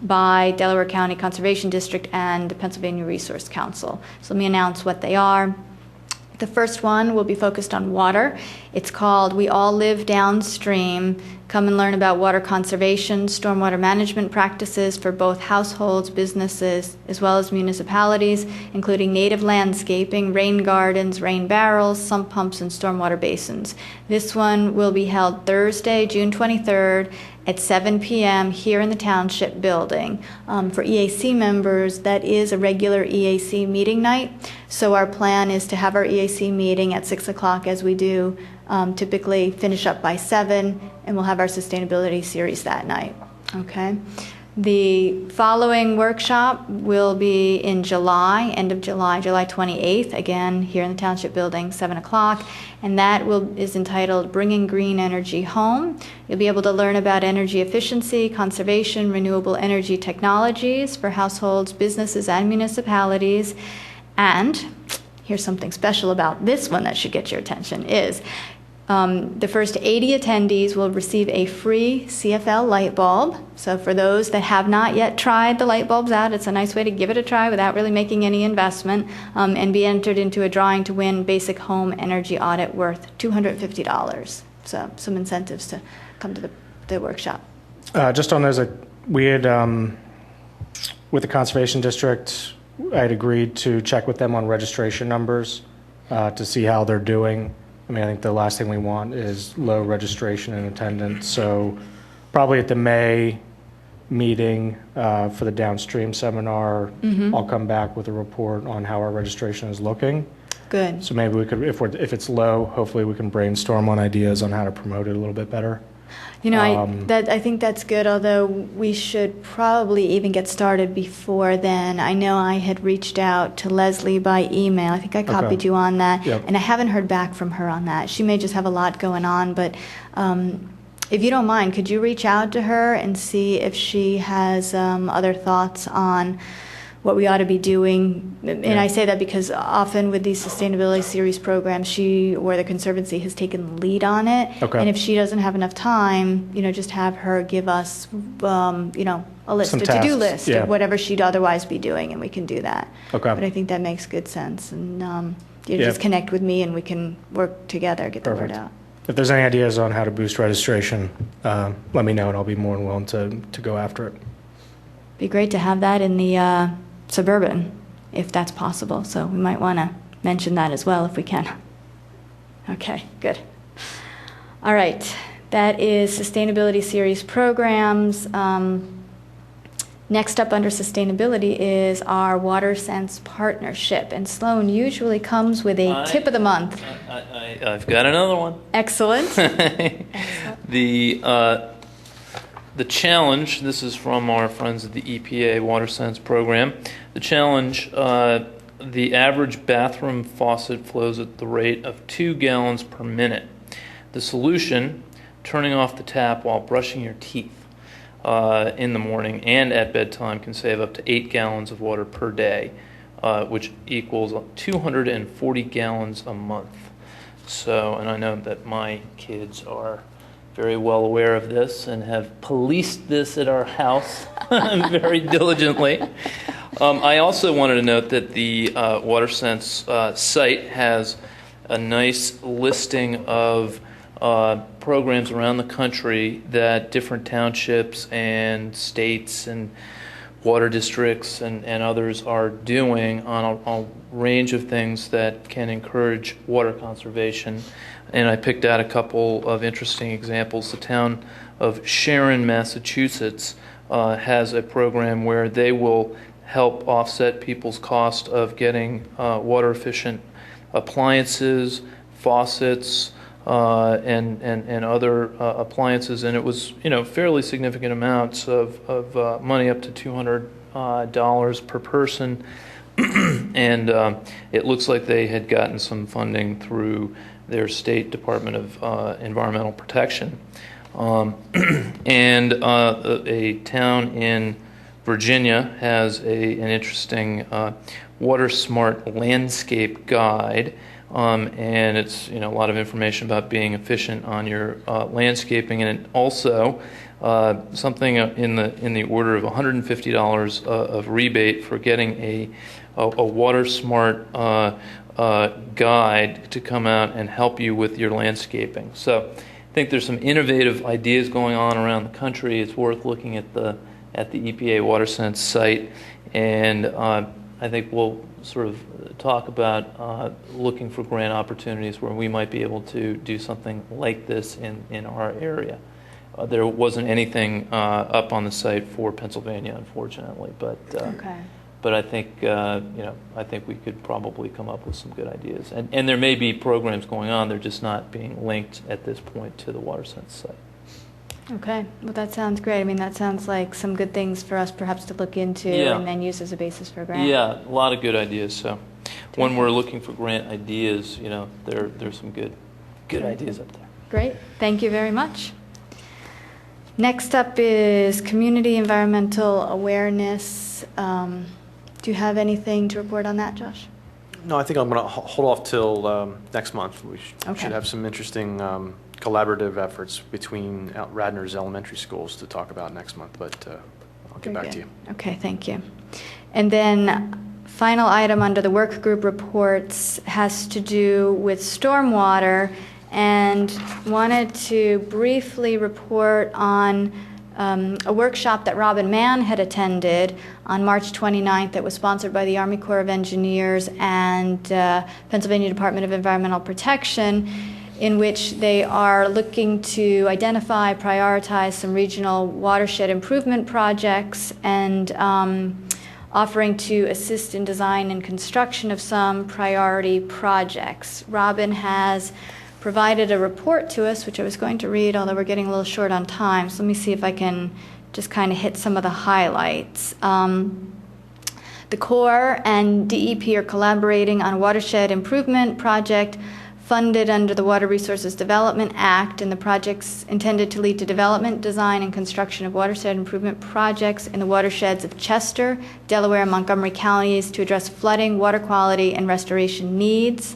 by Delaware County Conservation District and the Pennsylvania Resource Council. So let me announce what they are. The first one will be focused on water. It's called We All Live Downstream. Come and learn about water conservation, stormwater management practices for both households, businesses, as well as municipalities, including native landscaping, rain gardens, rain barrels, sump pumps, and stormwater basins. This one will be held Thursday, June 23rd at 7 p.m. here in the Township building. For EAC members, that is a regular EAC meeting night. So our plan is to have our EAC meeting at 6 o'clock as we do typically, finish up by 7, and we'll have our sustainability series that night. Okay. The following workshop will be in July, end of July, July 28th, again here in the Township building, 7 o'clock, and that is entitled Bringing Green Energy Home. You'll be able to learn about energy efficiency, conservation, renewable energy technologies for households, businesses, and municipalities. And here's something special about this one that should get your attention is the first 80 attendees will receive a free CFL light bulb. So for those that have not yet tried the light bulbs out, it's a nice way to give it a try without really making any investment, and be entered into a drawing to win basic home energy audit worth $250. So some incentives to come to the workshop. Just on those, we had, with the Conservation District, I had agreed to check with them on registration numbers to see how they're doing. I mean, I think the last thing we want is low registration and attendance. So probably at the May meeting for the downstream seminar, I'll come back with a report on how our registration is looking. Good. So maybe we could, if it's low, hopefully we can brainstorm on ideas on how to promote it a little bit better. You know, I think that's good, although we should probably even get started before then. I know I had reached out to Leslie by email. I think I copied you on that. Yep. And I haven't heard back from her on that. She may just have a lot going on, but if you don't mind, could you reach out to her and see if she has other thoughts on what we ought to be doing? And I say that because often with these sustainability series programs, she or the Conservancy has taken the lead on it. Okay. And if she doesn't have enough time, just have her give us, a list, Some a to-do tasks, list yeah. of whatever she'd otherwise be doing, and we can do that. Okay. But I think that makes good sense. And Yeah. just connect with me and we can work together, get the word Perfect. out. If there's any ideas on how to boost registration, let me know, and I'll be more than willing to go after it. Be great to have that in the Suburban, if that's possible. So we might want to mention that as well if we can. Okay, good. All right, that is Sustainability Series programs. Next up under sustainability is our Water Sense partnership. And Sloan usually comes with a tip of the month. I've got another one. Excellent. The challenge, this is from our friends at the EPA Water Sense program. The challenge, the average bathroom faucet flows at the rate of 2 gallons per minute. The solution, turning off the tap while brushing your teeth in the morning and at bedtime, can save up to 8 gallons of water per day, which equals 240 gallons a month. So, and I know that my kids are very well aware of this and have policed this at our house very diligently. I also wanted to note that the WaterSense site has a nice listing of programs around the country that different townships and states and water districts and others are doing on a range of things that can encourage water conservation. And I picked out a couple of interesting examples. The town of Sharon, Massachusetts has a program where they will help offset people's cost of getting water-efficient appliances, faucets, and other appliances, and it was fairly significant amounts of money, up to $200 per person, and it looks like they had gotten some funding through their state Department of Environmental Protection, and a town in Virginia has an interesting water smart landscape guide. And it's a lot of information about being efficient on your landscaping, and it also something in the order of $150 of rebate for getting a water smart guide to come out and help you with your landscaping. So I think there's some innovative ideas going on around the country. It's worth looking at the EPA WaterSense site, and I think we'll sort of talk about looking for grant opportunities where we might be able to do something like this in our area. There wasn't anything up on the site for Pennsylvania, unfortunately, but Okay. but I think I think we could probably come up with some good ideas, and there may be programs going on. They're just not being linked at this point to the WaterSense site. Okay, well, that sounds great. I mean, that sounds like some good things for us perhaps to look into Yeah. and then use as a basis for a grant. Yeah, a lot of good ideas. So when we're looking for grant ideas, there's some good ideas up there. Great, thank you very much. Next up is community environmental awareness. Do you have anything to report on that, Josh? No, I think I'm going to hold off till next month. We Okay. should have some interesting collaborative efforts between Radnor's elementary schools to talk about next month, but I'll get Very back good. to you. Okay, thank you. And then final item under the work group reports has to do with stormwater, and wanted to briefly report on a workshop that Robin Mann had attended on March 29th that was sponsored by the Army Corps of Engineers and Pennsylvania Department of Environmental Protection, in which they are looking to identify, prioritize some regional watershed improvement projects, and offering to assist in design and construction of some priority projects. Robin has provided a report to us, which I was going to read, although we're getting a little short on time. So let me see if I can just kind of hit some of the highlights. The Corps and DEP are collaborating on a watershed improvement project funded under the Water Resources Development Act, and the project's intended to lead to development, design, and construction of watershed improvement projects in the watersheds of Chester, Delaware, and Montgomery counties to address flooding, water quality, and restoration needs.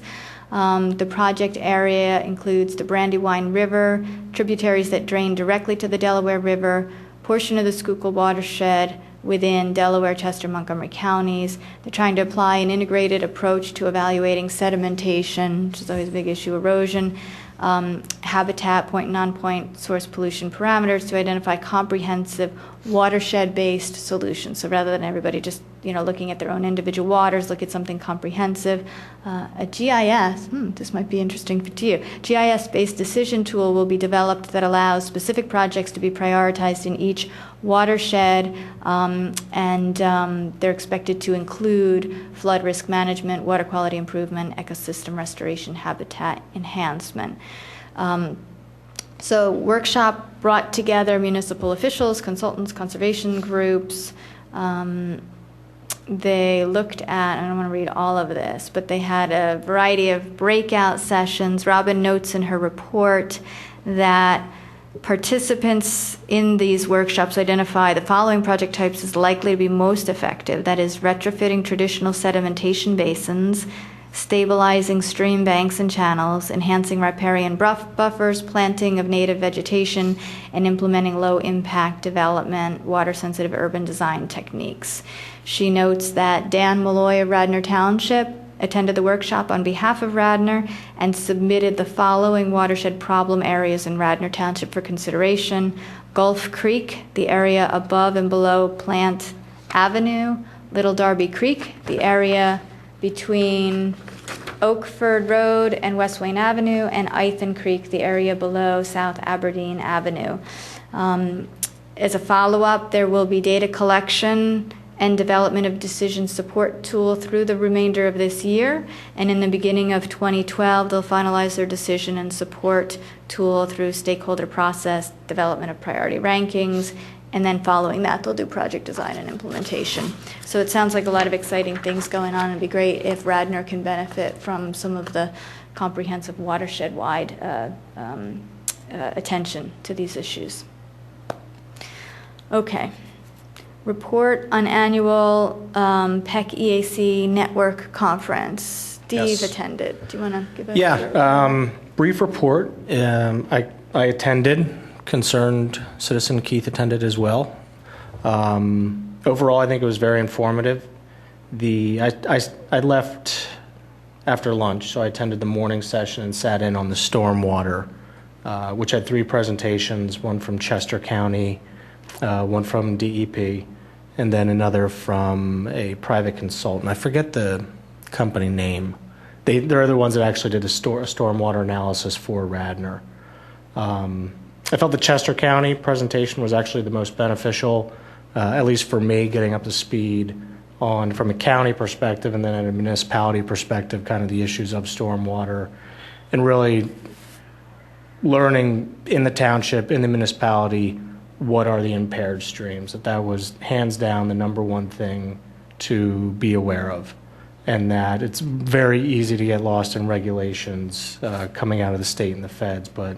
The project area includes the Brandywine River, tributaries that drain directly to the Delaware River, portion of the Schuylkill watershed within Delaware, Chester, Montgomery counties. They're trying to apply an integrated approach to evaluating sedimentation, which is always a big issue, erosion, habitat, point and non-point source pollution parameters to identify comprehensive watershed-based solutions. So rather than everybody just looking at their own individual waters, look at something comprehensive. A GIS, this might be interesting to you. GIS-based decision tool will be developed that allows specific projects to be prioritized in each watershed, and they're expected to include flood risk management, water quality improvement, ecosystem restoration, habitat enhancement. So workshop brought together municipal officials, consultants, conservation groups. They looked at, I don't want to read all of this, but they had a variety of breakout sessions. Robin notes in her report that participants in these workshops identify the following project types as likely to be most effective. That is retrofitting traditional sedimentation basins, stabilizing stream banks and channels, enhancing riparian buffers, planting of native vegetation, and implementing low-impact development, water-sensitive urban design techniques. She notes that Dan Malloy of Radnor Township attended the workshop on behalf of Radnor and submitted the following watershed problem areas in Radnor Township for consideration: Gulf Creek, the area above and below Plant Avenue; Little Darby Creek, the area between Oakford Road and West Wayne Avenue; and Ithan Creek, the area below South Aberdeen Avenue. As a follow-up, there will be data collection and development of decision support tool through the remainder of this year. And in the beginning of 2012, they'll finalize their decision and support tool through stakeholder process, development of priority rankings, and then following that, they'll do project design and implementation. So it sounds like a lot of exciting things going on. It'd be great if Radnor can benefit from some of the comprehensive watershed-wide attention to these issues. Okay. Report on annual PEC EAC Network Conference. Steve Yes. attended. Do you want to give a Brief report. I attended. Concerned citizen Keith attended as well. Overall, I think it was very informative. I left after lunch, so I attended the morning session and sat in on the stormwater, which had 3 presentations, one from Chester County, one from DEP, and then another from a private consultant. I forget the company name. They're the ones that actually did a stormwater analysis for Radnor. I felt the Chester County presentation was actually the most beneficial, at least for me, getting up to speed on, from a county perspective and then at a municipality perspective, kind of the issues of stormwater, and really learning in the township, in the municipality, what are the impaired streams. That was hands down the number one thing to be aware of, and that it's very easy to get lost in regulations coming out of the state and the feds, but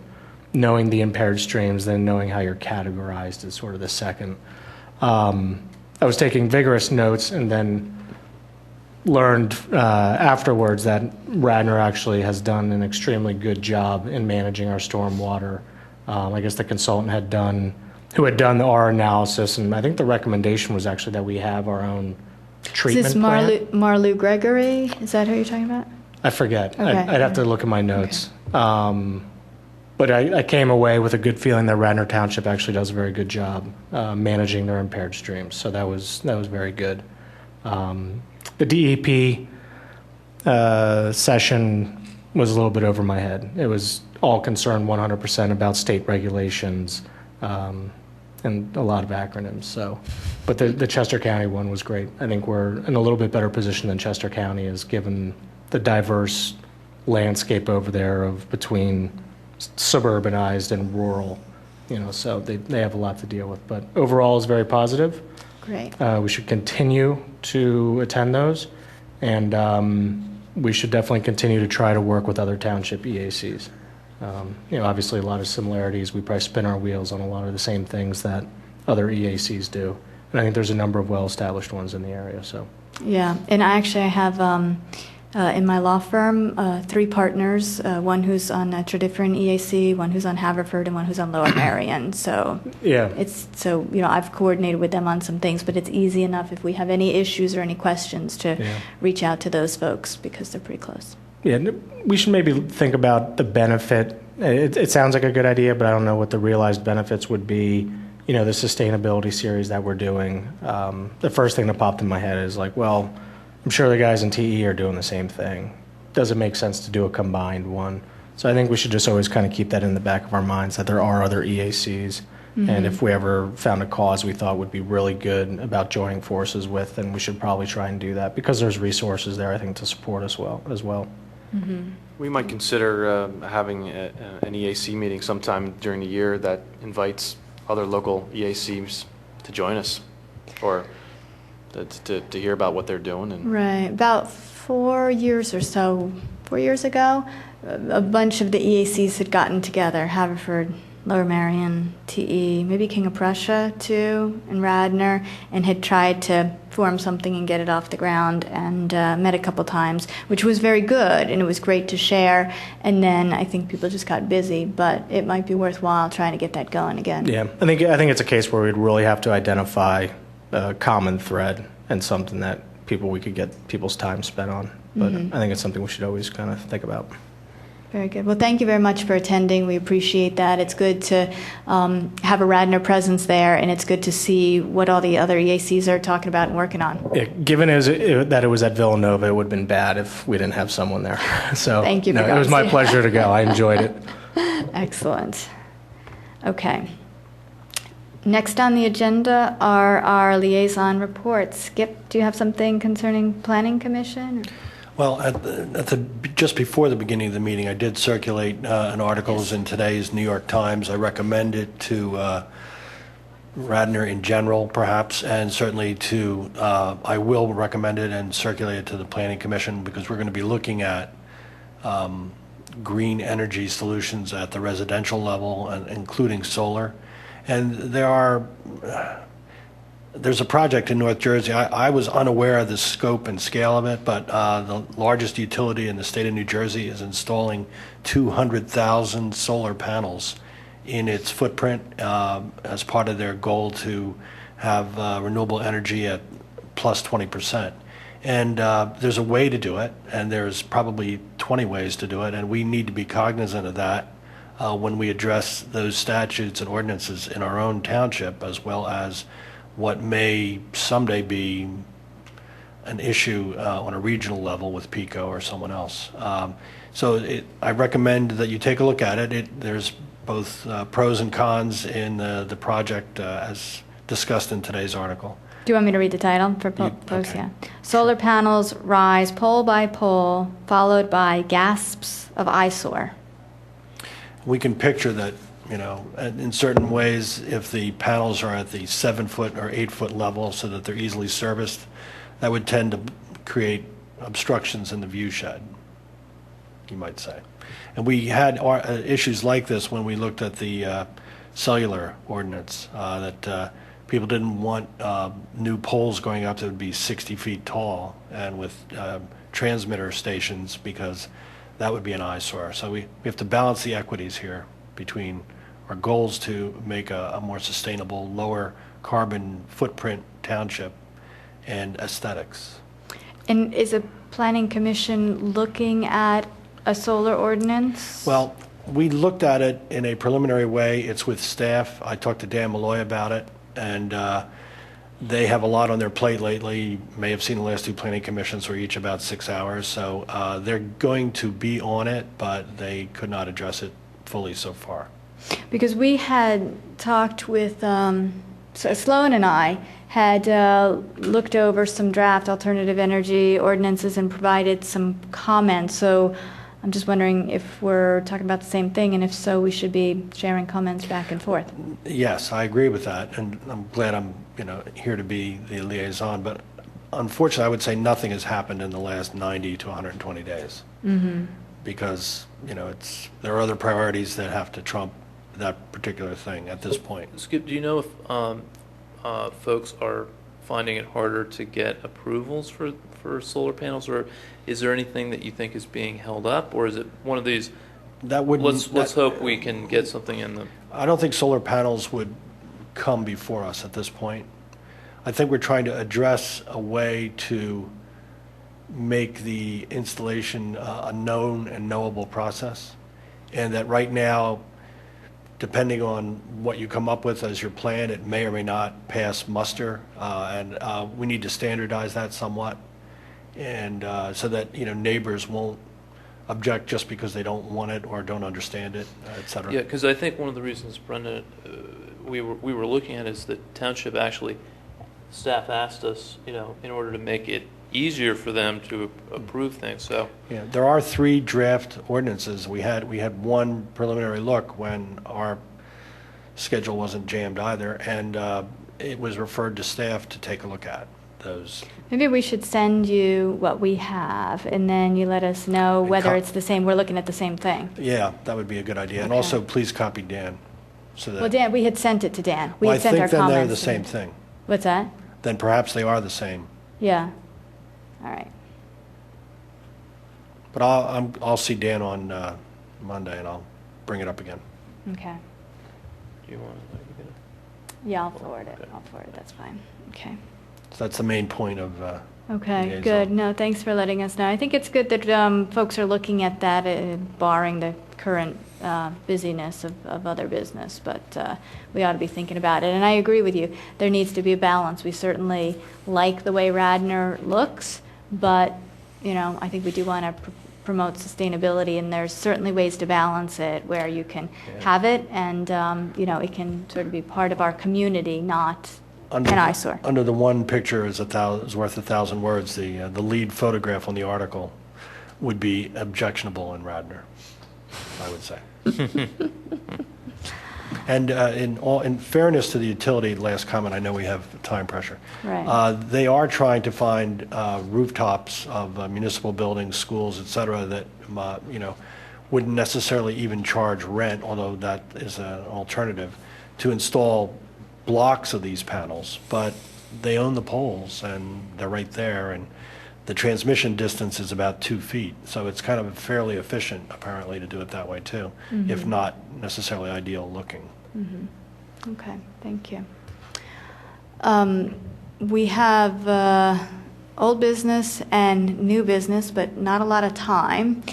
knowing the impaired streams, then knowing how you're categorized is sort of the second. I was taking vigorous notes and then learned afterwards that Radnor actually has done an extremely good job in managing our stormwater. I guess the consultant who had done our analysis, and I think the recommendation was actually that we have our own treatment Is this plant. Marlou Gregory? Is that who you're talking about? I forget. Okay. I'd have to look at my notes. But I came away with a good feeling that Radnor Township actually does a very good job managing their impaired streams. So that was very good. The DEP session was a little bit over my head. It was all concerned 100% about state regulations and a lot of acronyms. So, but the Chester County one was great. I think we're in a little bit better position than Chester County is, given the diverse landscape over there of between suburbanized and rural, so they have a lot to deal with. But overall, is very positive. Great. We should continue to attend those, and we should definitely continue to try to work with other township EACs. Obviously a lot of similarities. We probably spin our wheels on a lot of the same things that other EACs do, and I think there's a number of well-established ones in the area. So. Yeah, and I have in my law firm 3 partners, one who's on Tredyffrin EAC, one who's on Haverford, and one who's on Lower Merion. So yeah, I've coordinated with them on some things, but it's easy enough if we have any issues or any questions to reach out to those folks because they're pretty close. Yeah, we should maybe think about the benefit. It sounds like a good idea, but I don't know what the realized benefits would be. The sustainability series that we're doing. The first thing that popped in my head is like, well, I'm sure the guys in TE are doing the same thing. Does it make sense to do a combined one? So I think we should just always kind of keep that in the back of our minds, that there are other EACs. Mm-hmm. And if we ever found a cause we thought would be really good about joining forces with, then we should probably try and do that, because there's resources there, I think, to support us as well. Mm-hmm. We might consider having an EAC meeting sometime during the year that invites other local EACs to join us, or to hear about what they're doing. And right. About 4 years ago, a bunch of the EACs had gotten together, Haverford, Lower Merion, TE, maybe King of Prussia too, and Radnor, and had tried to form something and get it off the ground, and met a couple times, which was very good, and it was great to share. And then I think people just got busy, but it might be worthwhile trying to get that going again. Yeah, I think it's a case where we'd really have to identify a common thread and something that we could get people's time spent on. But I think it's something we should always kind of think about. Very good. Well, thank you very much for attending. We appreciate that. It's good to have a Radnor presence there, and it's good to see what all the other EACs are talking about and working on. Yeah, given that it was at Villanova, it would have been bad if we didn't have someone there. So thank you. It was my pleasure to go. I enjoyed it. Excellent. Okay. Next on the agenda are our liaison reports. Skip, do you have something concerning Planning Commission? Well, just before the beginning of the meeting, I did circulate an article in today's New York Times. I recommend it to Radnor in general, perhaps, and certainly to, I will recommend it and circulate it to the Planning Commission, because we're going to be looking at green energy solutions at the residential level, and including solar. And there's a project in North Jersey. I was unaware of the scope and scale of it, but the largest utility in the state of New Jersey is installing 200,000 solar panels in its footprint as part of their goal to have renewable energy at plus 20%. And there's a way to do it, and there's probably 20 ways to do it, and we need to be cognizant of that when we address those statutes and ordinances in our own township, as well as what may someday be an issue on a regional level with PICO or someone else. I recommend that you take a look at it. There's both pros and cons in the project as discussed in today's article. Do you want me to read the title for folks? Okay. Yeah. Solar panels rise pole by pole, followed by gasps of eyesore. We can picture that, in certain ways, if the panels are at the 7-foot or 8-foot level so that they're easily serviced, that would tend to create obstructions in the view shed, you might say. And we had issues like this when we looked at the cellular ordinance, that people didn't want new poles going up that would be 60 feet tall and with transmitter stations, because that would be an eyesore. So we have to balance the equities here between our goals to make a more sustainable, lower carbon footprint township and aesthetics. And is a Planning Commission looking at a solar ordinance? Well, we looked at it in a preliminary way. It's with staff. I talked to Dan Malloy about it, and they have a lot on their plate lately. You may have seen the last two planning commissions were each about 6 hours. So they're going to be on it, but they could not address it fully so far. Because we had talked with, so Sloan and I had looked over some draft alternative energy ordinances and provided some comments. So I'm just wondering if we're talking about the same thing, and if so, we should be sharing comments back and forth. Yes, I agree with that, and I'm glad I'm here to be the liaison. But unfortunately, I would say nothing has happened in the last 90 to 120 days, because there are other priorities that have to trump that particular thing at this point. Skip, do you know if folks are finding it harder to get approvals for solar panels, or is there anything that you think is being held up, or is it one of these, let's hope we can get something in them? I don't think solar panels would come before us at this point. I think we're trying to address a way to make the installation a known and knowable process, and that right now, depending on what you come up with as your plan, it may or may not pass muster, and we need to standardize that somewhat, and so that neighbors won't object just because they don't want it or don't understand it, et cetera. Yeah, because I think one of the reasons, Brenda, we were looking at is the township actually, staff asked us, in order to make it easier for them to approve things. So yeah, there are 3 draft ordinances. We had one preliminary look when our schedule wasn't jammed either, and it was referred to staff to take a look at those. Maybe we should send you what we have, and then you let us know whether it's the same. We're looking at the same thing. Yeah, that would be a good idea. And Okay. also, please copy Dan. So that, Well, Dan, we had sent it to Dan. We well, had sent our I think then comments. they're the to same him. thing. What's that? Then perhaps they are the same. Yeah. All right. But I'll see Dan on Monday, and I'll bring it up again. Okay. do you want to? Yeah, I'll forward it. I'll forward it. That's fine. Okay. So that's the main point of Okay, liaison. good. No, thanks for letting us know. I think it's good that folks are looking at that, barring the current busyness of other business, but we ought to be thinking about it. And I agree with you. There needs to be a balance. We certainly like the way Radnor looks, but, I think we do want to promote sustainability, and there's certainly ways to balance it where you can have it and, it can sort of be part of our community, not an eyesore. Under the one picture is worth 1,000 words, the lead photograph on the article would be objectionable in Radnor, I would say. And in fairness to the utility, last comment, I know we have time pressure. Right. They are trying to find rooftops of municipal buildings, schools, et cetera, that, wouldn't necessarily even charge rent, although that is an alternative, to install blocks of these panels. But they own the poles, and they're right there, and the transmission distance is about 2 feet. So it's kind of fairly efficient, apparently, to do it that way, too, if not necessarily ideal looking. Okay, thank you. We have old business and new business, but not a lot of time.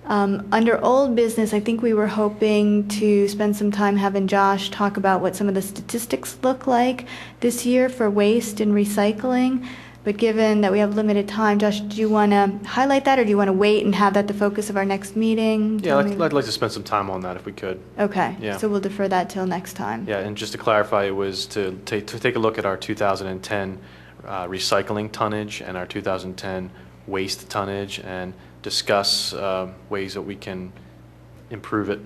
Under old business, I think we were hoping to spend some time having Josh talk about what some of the statistics look like this year for waste and recycling. But given that we have limited time, Josh, do you want to highlight that, or do you want to wait and have that the focus of our next meeting? Yeah, I'd like to spend some time on that if we could. Okay, Yeah. so we'll defer that till next time. Yeah, and just to clarify, it was to take a look at our 2010 recycling tonnage and our 2010 waste tonnage and discuss ways that we can improve it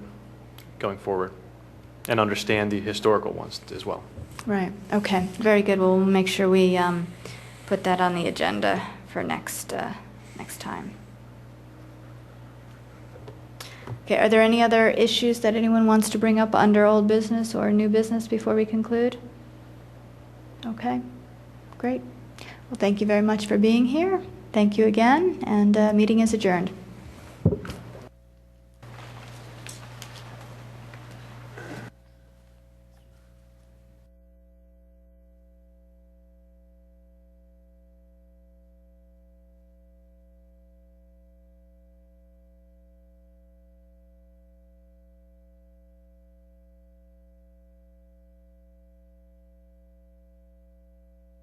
going forward and understand the historical ones as well. Right, okay, very good. Well, we'll make sure we put that on the agenda for next time. Okay, are there any other issues that anyone wants to bring up under old business or new business before we conclude? Okay, great. Well, thank you very much for being here. Thank you again, and meeting is adjourned.